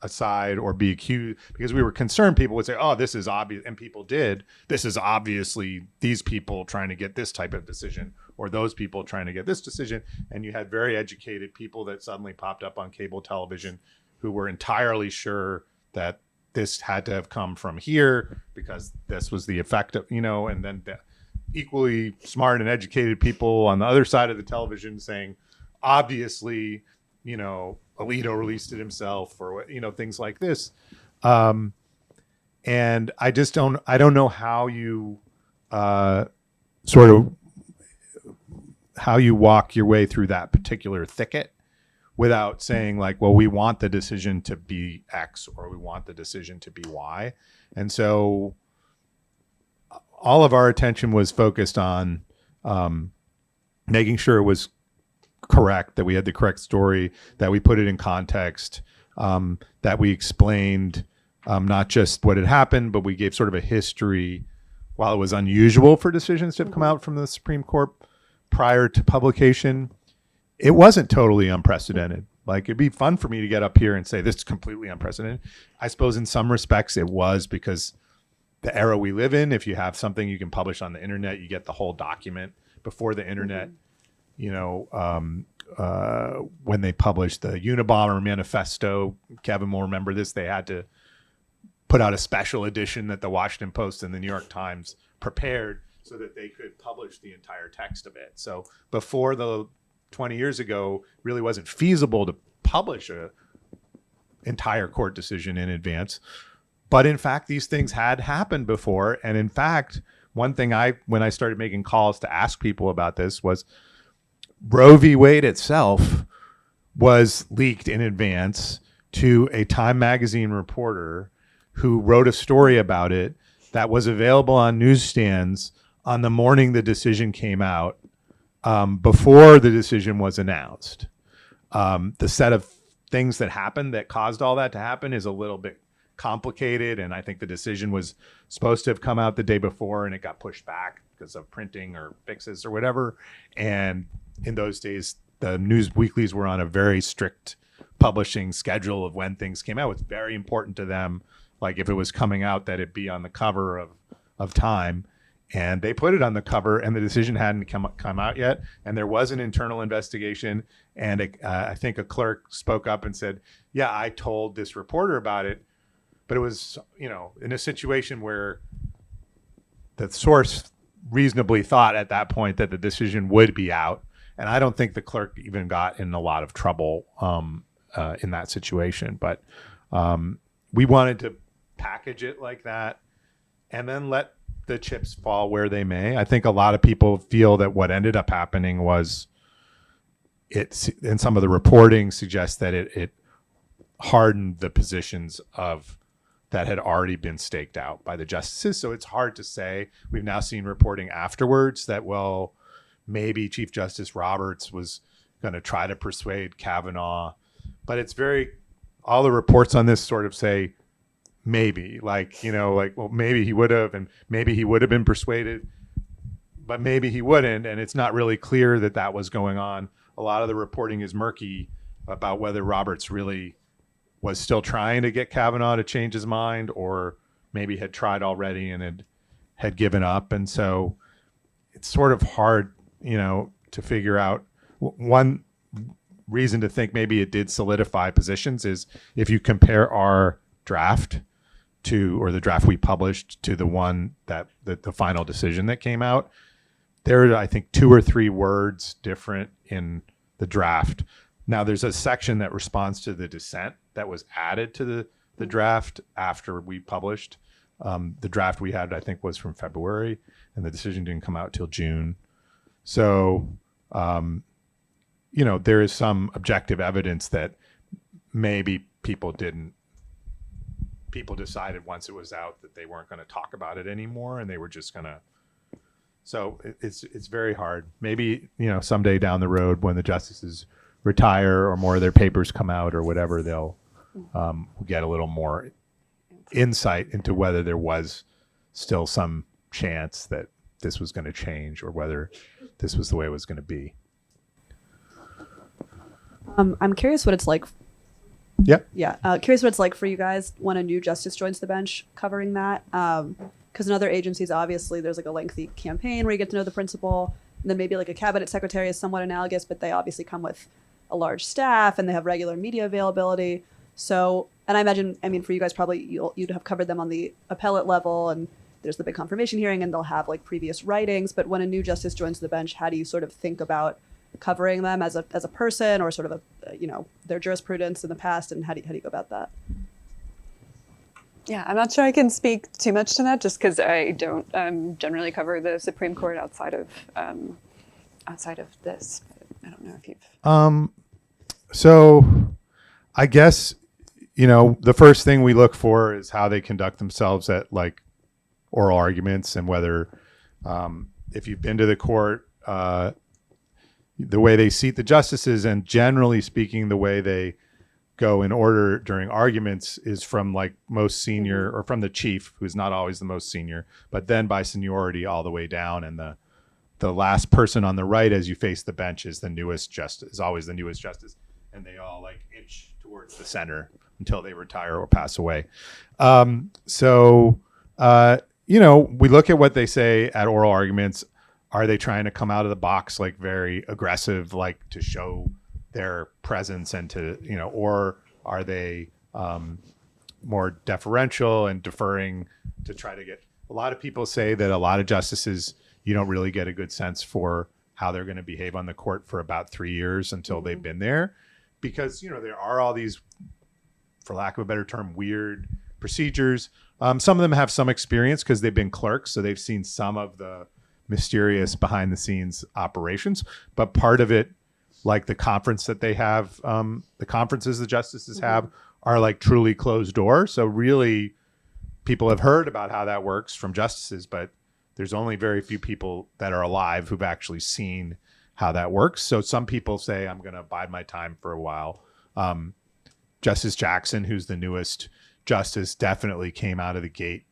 a side or be accused, because we were concerned people would say, oh, this is obvious, and people did. This is obviously these people trying to get this type of decision or those people trying to get this decision. And you had very educated people that suddenly popped up on cable television who were entirely sure that this had to have come from here because this was the effect of, and then the equally smart and educated people on the other side of the television saying, obviously, Alito released it himself or, things like this. And I don't know how you how you walk your way through that particular thicket without saying like, well, we want the decision to be X or we want the decision to be Y. And so all of our attention was focused on making sure it was correct, that we had the correct story, that we put it in context, that we explained not just what had happened, but we gave sort of a history. While it was unusual for decisions to have come out from the Supreme Court prior to publication, it wasn't totally unprecedented. Like, it'd be fun for me to get up here and say this is completely unprecedented. I suppose in some respects it was, because the era we live in, if you have something you can publish on the internet, you get the whole document. Before the internet, when they published the Unabomber Manifesto, Kevin will remember this, they had to put out a special edition that the Washington Post and the New York Times prepared so that they could publish the entire text of it. So before 20 years ago, really wasn't feasible to publish a entire court decision in advance. But in fact, these things had happened before. And in fact, one thing when I started making calls to ask people about this was Roe v. Wade itself was leaked in advance to a Time magazine reporter who wrote a story about it that was available on newsstands on the morning the decision came out, before the decision was announced. The set of things that happened that caused all that to happen is a little bit complicated, and I think the decision was supposed to have come out the day before and it got pushed back because of printing or fixes or whatever. And in those days, the news weeklies were on a very strict publishing schedule of when things came out. It's very important to them, like if it was coming out, that it be on the cover of Time. And they put it on the cover, and the decision hadn't come out yet. And there was an internal investigation, and I think a clerk spoke up and said, yeah, I told this reporter about it. But it was, in a situation where the source reasonably thought at that point that the decision would be out. And I don't think the clerk even got in a lot of trouble in that situation. But we wanted to package it like that and then let the chips fall where they may. I think a lot of people feel that what ended up happening was and some of the reporting suggests that it hardened the positions of that had already been staked out by the justices. So it's hard to say. We've now seen reporting afterwards that, well, maybe Chief Justice Roberts was going to try to persuade Kavanaugh, but it's all the reports on this sort of say maybe, well, maybe he would have, and maybe he would have been persuaded, but maybe he wouldn't. And it's not really clear that was going on. A lot of the reporting is murky about whether Roberts really was still trying to get Kavanaugh to change his mind, or maybe had tried already and had given up. And so it's sort of hard, to figure out. One reason to think maybe it did solidify positions is if you compare our draft or the draft we published to the one that the final decision that came out, there are, I think, 2 or 3 words different in the draft. Now there's a section that responds to the dissent that was added to the draft after we published. The draft we had, I think, was from February, and the decision didn't come out till June. So, there is some objective evidence that maybe people decided once it was out that they weren't going to talk about it anymore, and they were just going to. So it's very hard. Maybe, someday down the road when the justices retire or more of their papers come out or whatever, they'll get a little more insight into whether there was still some chance that this was going to change or whether this was the way it was going to be. I'm curious what it's like. Yeah. Curious what it's like for you guys when a new justice joins the bench, covering that. Because in other agencies, obviously, there's like a lengthy campaign where you get to know the principal. And then maybe like a cabinet secretary is somewhat analogous, but they obviously come with a large staff and they have regular media availability. So, and I imagine, for you guys, probably you'd have covered them on the appellate level, and there's the big confirmation hearing, and they'll have like previous writings. But when a new justice joins the bench, how do you sort of think about covering them as a person, or sort of their jurisprudence in the past, and how do you go about that? Yeah, I'm not sure I can speak too much to that, just because I don't generally cover the Supreme Court outside of this. But I don't know if you've. So, I guess the first thing we look for is how they conduct themselves at like oral arguments, and whether if you've been to the court, the way they seat the justices, and generally speaking, the way they go in order during arguments is from like most senior, or from the chief, who's not always the most senior, but then by seniority all the way down. And the last person on the right as you face the bench is always the newest justice. And they all like inch towards the center until they retire or pass away. We look at what they say at oral arguments. Are they trying to come out of the box like very aggressive, like to show their presence and to, or are they more deferential and deferring to try to get. A lot of people say that a lot of justices, you don't really get a good sense for how they're going to behave on the court for about 3 years until they've been there, because there are all these, for lack of a better term, weird procedures. Some of them have some experience because they've been clerks, so they've seen some of the mysterious behind the scenes operations. But part of it, like the conference that they have, the conferences the justices have are like truly closed door. So really people have heard about how that works from justices, but there's only very few people that are alive who've actually seen how that works. So some people say, I'm going to bide my time for a while. Justice Jackson, who's the newest justice, definitely came out of the gate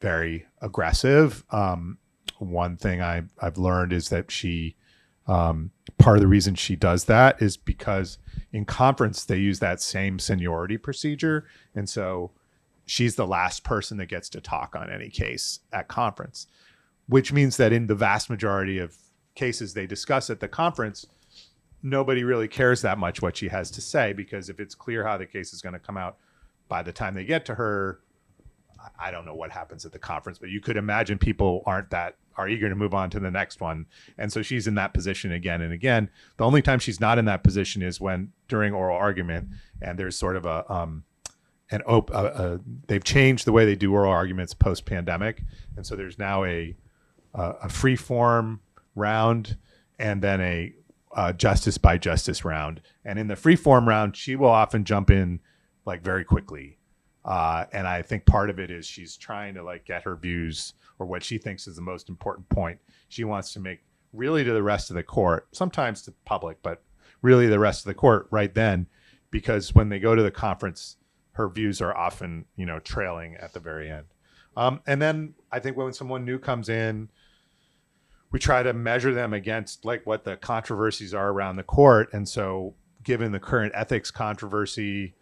very aggressive. One thing I've learned is that she, part of the reason she does that is because in conference they use that same seniority procedure, and so she's the last person that gets to talk on any case at conference, which means that in the vast majority of cases they discuss at the conference, nobody really cares that much what she has to say, because if it's clear how the case is going to come out by the time they get to her, I don't know what happens at the conference, but you could imagine people are eager to move on to the next one. And so she's in that position again and again. The only time she's not in that position is when during oral argument, and there's sort of they've changed the way they do oral arguments post-pandemic. And so there's now a free form round and then a justice by justice round. And in the free form round, she will often jump in like very quickly. And I think part of it is she's trying to like get her views or what she thinks is the most important point she wants to make really to the rest of the court, sometimes to public, but really the rest of the court right then, because when they go to the conference, her views are often, trailing at the very end. And then I think when someone new comes in, we try to measure them against like what the controversies are around the court. And so given the current ethics controversy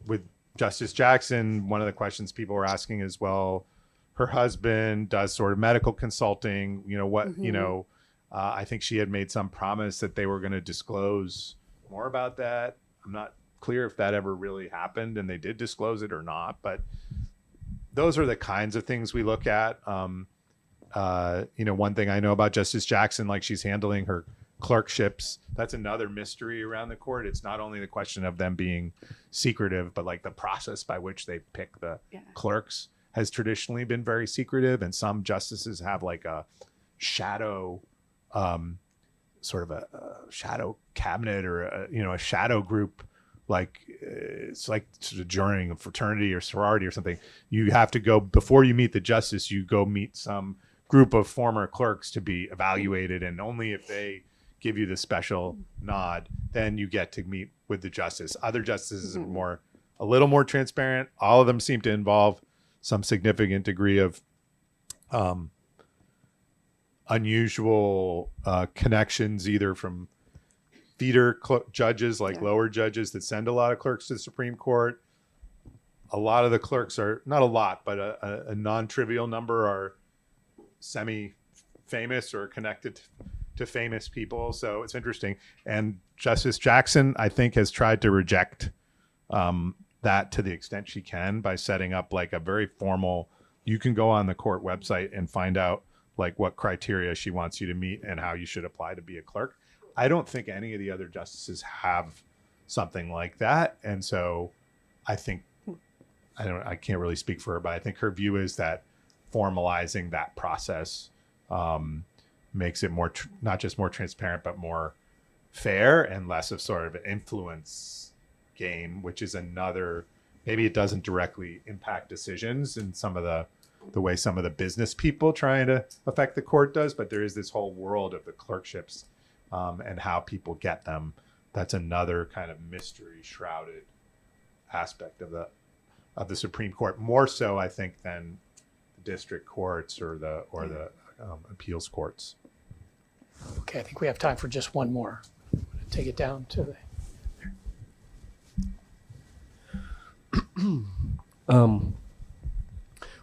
with Justice Jackson, one of the questions people were asking is, well, her husband does sort of medical consulting, I think she had made some promise that they were going to disclose more about that. I'm not clear if that ever really happened and they did disclose it or not, but those are the kinds of things we look at. One thing I know about Justice Jackson, like she's handling her clerkships. That's another mystery around the court. It's not only the question of them being secretive, but like the process by which they pick the clerks has traditionally been very secretive. And some justices have like a shadow, sort of a shadow cabinet or a shadow group. Like it's like sort of joining a fraternity or sorority or something. You have to go before you meet the justice, you go meet some group of former clerks to be evaluated. And only if they give you the special nod, then you get to meet with the justice. Other justices are a little more transparent. All of them seem to involve some significant degree of unusual connections, either from feeder judges, like lower judges that send a lot of clerks to the Supreme Court. A lot of the clerks are, not a lot, but a non-trivial number are semi-famous or connected to famous people. So it's interesting. And Justice Jackson, I think, has tried to reject that to the extent she can by setting up like a very formal, you can go on the court website and find out like what criteria she wants you to meet and how you should apply to be a clerk. I don't think any of the other justices have something like that. And so I think, I can't really speak for her, but I think her view is that formalizing that process makes it more, not just more transparent, but more fair and less of sort of an influence game, which is another, maybe it doesn't directly impact decisions in some of the way some of the business people trying to affect the court does, but there is this whole world of the clerkships and how people get them. That's another kind of mystery shrouded aspect of the Supreme Court, more so I think than the district courts or the appeals courts. Okay, I think we have time for just one more. Take it down to the.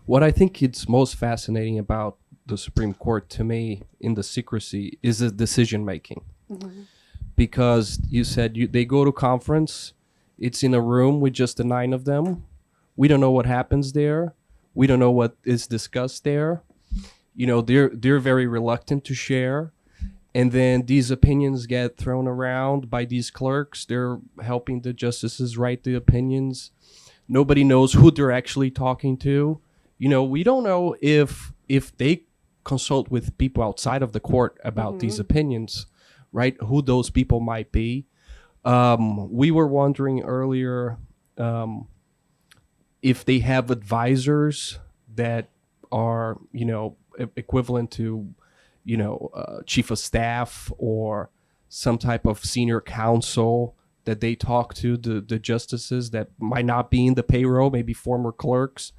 What I think it's most fascinating about the Supreme Court to me in the secrecy is the decision making. Because you said they go to conference, it's in a room with just the 9 of them. We don't know what happens there. We don't know what is discussed there. They're very reluctant to share. And then these opinions get thrown around by these clerks. They're helping the justices write the opinions. Nobody knows who they're actually talking to. We don't know if they consult with people outside of the court about these opinions, right? Who those people might be. We were wondering earlier if they have advisors that are, equivalent to, chief of staff or some type of senior counsel that they talk to the justices that might not be in the payroll, maybe former clerks.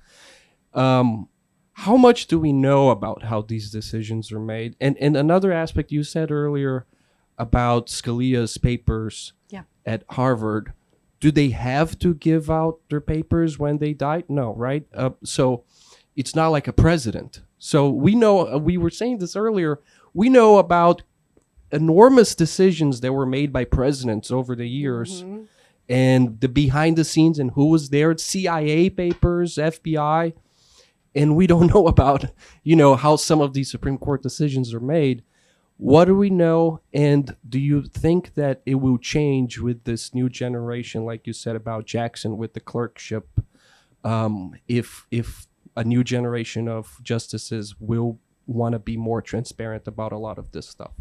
How much do we know about how these decisions are made? And another aspect you said earlier about Scalia's papers at Harvard, do they have to give out their papers when they died? No, right? So it's not like a president. So we know, we were saying this earlier, we know about enormous decisions that were made by presidents over the years and the behind the scenes and who was there, CIA papers, FBI. And we don't know about, how some of these Supreme Court decisions are made. What do we know? And do you think that it will change with this new generation, like you said about Jackson with the clerkship, if a new generation of justices will want to be more transparent about a lot of this stuff?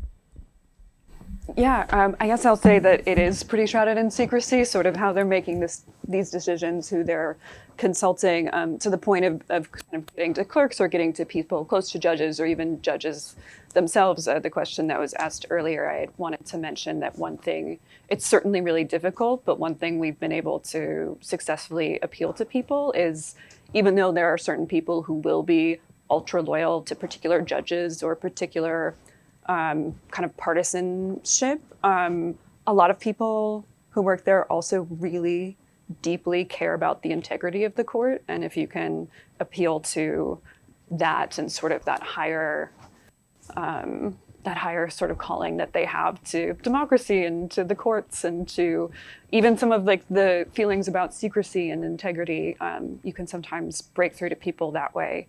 I guess I'll say that it is pretty shrouded in secrecy, sort of how they're making these decisions, who they're consulting, to the point of kind of getting to clerks or getting to people close to judges or even judges themselves. The question that was asked earlier, I had wanted to mention that one thing, it's certainly really difficult, but one thing we've been able to successfully appeal to people is, even though there are certain people who will be ultra loyal to particular judges or particular kind of partisanship, a lot of people who work there also really deeply care about the integrity of the court. And if you can appeal to that and sort of that higher sort of calling that they have to democracy and to the courts and to even some of like the feelings about secrecy and integrity, you can sometimes break through to people that way.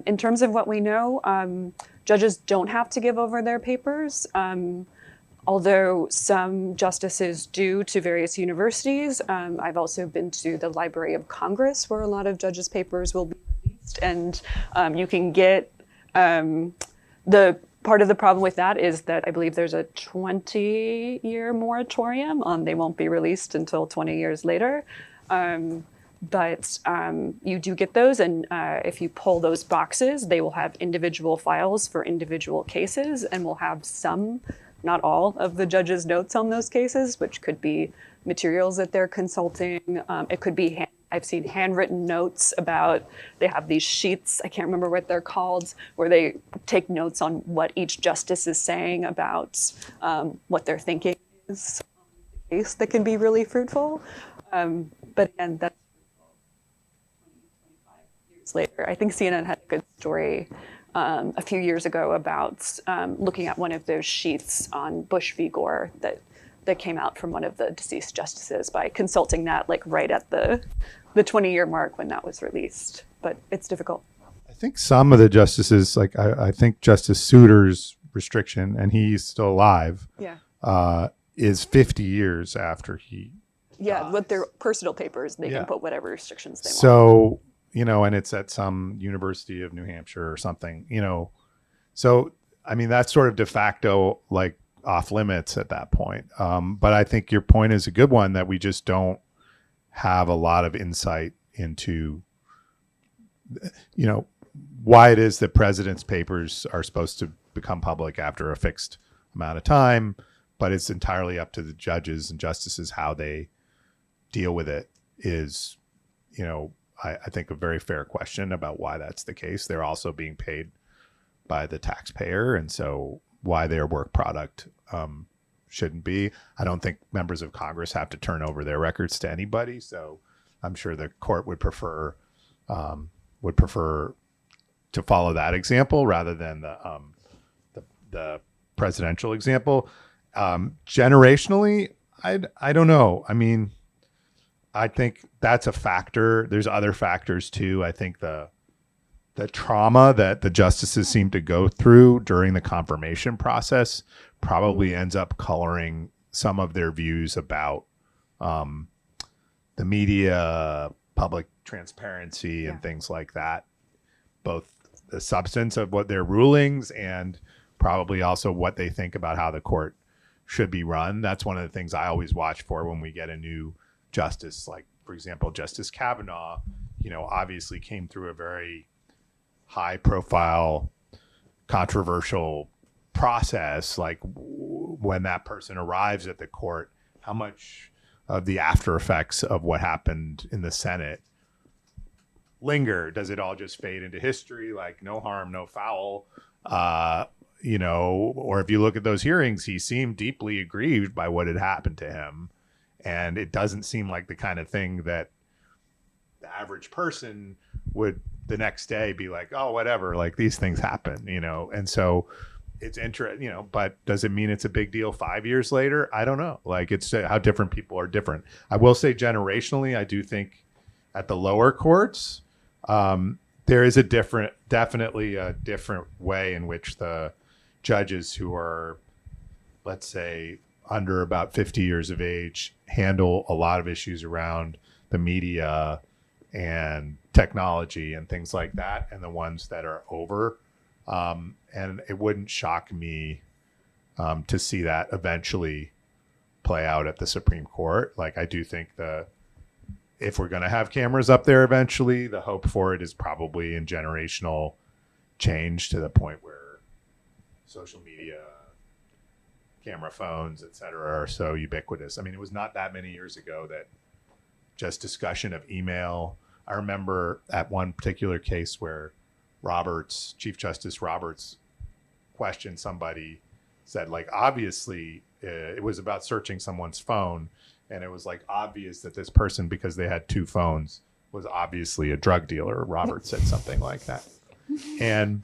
In terms of what we know, judges don't have to give over their papers, although some justices do to various universities. I've also been to the Library of Congress, where a lot of judges' papers will be released, and you can get the part of the problem with that is that I believe there's a 20-year moratorium on they won't be released until 20 years later. But you do get those, and if you pull those boxes, they will have individual files for individual cases, and will have some, not all, of the judge's notes on those cases, which could be materials that they're consulting. It could be, I've seen handwritten notes about, they have these sheets, I can't remember what they're called, where they take notes on what each justice is saying about what they're thinking is on the case that can be really fruitful. But again, that's later. I think CNN had a good story a few years ago about looking at one of those sheets on Bush v. Gore that came out from one of the deceased justices by consulting that like right at the 20-year mark when that was released. But it's difficult. I think some of the justices, like I think Justice Souter's restriction, and he's still alive, is 50 years after he dies. With their personal papers, they can put whatever restrictions they want. So, and it's at some University of New Hampshire or something, So, I mean, that's sort of de facto, like, off limits at that point. But I think your point is a good one, that we just don't have a lot of insight into, why it is that presidents' papers are supposed to become public after a fixed amount of time, but it's entirely up to the judges and justices how they deal with it is, I think a very fair question about why that's the case. They're also being paid by the taxpayer, and so why their work product shouldn't be. I don't think members of Congress have to turn over their records to anybody, so I'm sure the court would prefer to follow that example rather than the presidential example. Generationally, I don't know. I mean, I think that's a factor. There's other factors too. I think the trauma that the justices seem to go through during the confirmation process probably ends up coloring some of their views about the media, public transparency, and things like that. Both the substance of what their rulings and probably also what they think about how the court should be run. That's one of the things I always watch for when we get a new justice. Like, for example, Justice Kavanaugh, obviously came through a very high profile, controversial process. Like, when that person arrives at the court, how much of the after effects of what happened in the Senate linger? Does it all just fade into history? Like, no harm, no foul, or if you look at those hearings, he seemed deeply aggrieved by what had happened to him. And it doesn't seem like the kind of thing that the average person would the next day be like, oh, whatever, like these things happen, And so it's interesting, but does it mean it's a big deal 5 years later? I don't know. Like, it's how different people are different. I will say generationally, I do think at the lower courts, there is definitely a different way in which the judges who are, let's say, under about 50 years of age handle a lot of issues around the media and technology and things like that, and the ones that are over. And it wouldn't shock me to see that eventually play out at the Supreme Court. Like, I do think if we're going to have cameras up there eventually, the hope for it is probably in generational change to the point where social media, camera phones, et cetera, are so ubiquitous. I mean, it was not that many years ago that just discussion of email. I remember at one particular case where Chief Justice Roberts questioned somebody, said, like, obviously it was about searching someone's phone, and it was like obvious that this person, because they had two phones, was obviously a drug dealer. Roberts said something like that. And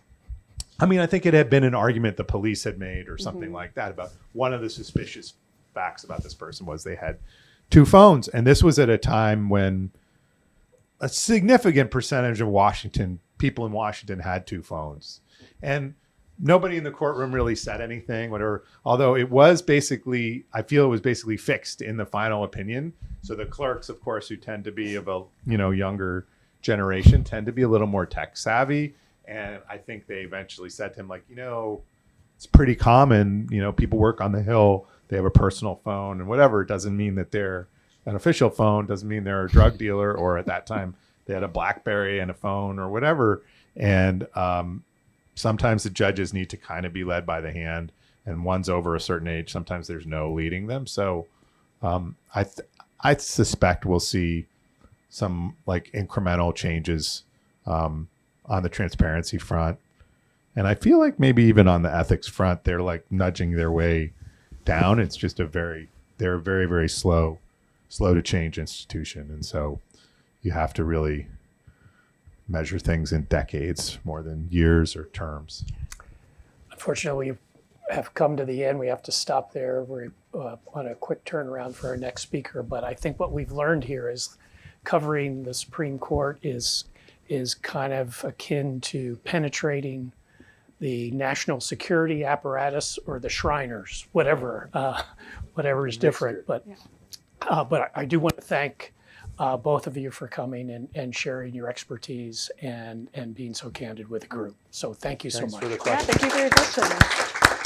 I mean, I think it had been an argument the police had made or something like that about one of the suspicious facts about this person was they had two phones. And this was at a time when a significant percentage of people in Washington had two phones. And nobody in the courtroom really said anything, whatever, although I feel it was basically fixed in the final opinion. So the clerks, of course, who tend to be of a younger generation, tend to be a little more tech savvy. And I think they eventually said to him, like, it's pretty common, people work on the Hill, they have a personal phone and whatever. It doesn't mean that they're an official phone, doesn't mean they're a drug dealer, or at that time they had a BlackBerry and a phone or whatever. And sometimes the judges need to kind of be led by the hand, and one's over a certain age. Sometimes there's no leading them. So I suspect we'll see some like incremental changes on the transparency front. And I feel like maybe even on the ethics front, they're like nudging their way down. It's just they're a very, very slow to change institution. And so you have to really measure things in decades more than years or terms. Unfortunately, we have come to the end. We have to stop there. We're on a quick turnaround for our next speaker. But I think what we've learned here is covering the Supreme Court is kind of akin to penetrating the national security apparatus or the Shriners, whatever is different. But I do want to thank both of you for coming and sharing your expertise and being so candid with the group. So thank you so much. Yeah, thank you for your questions.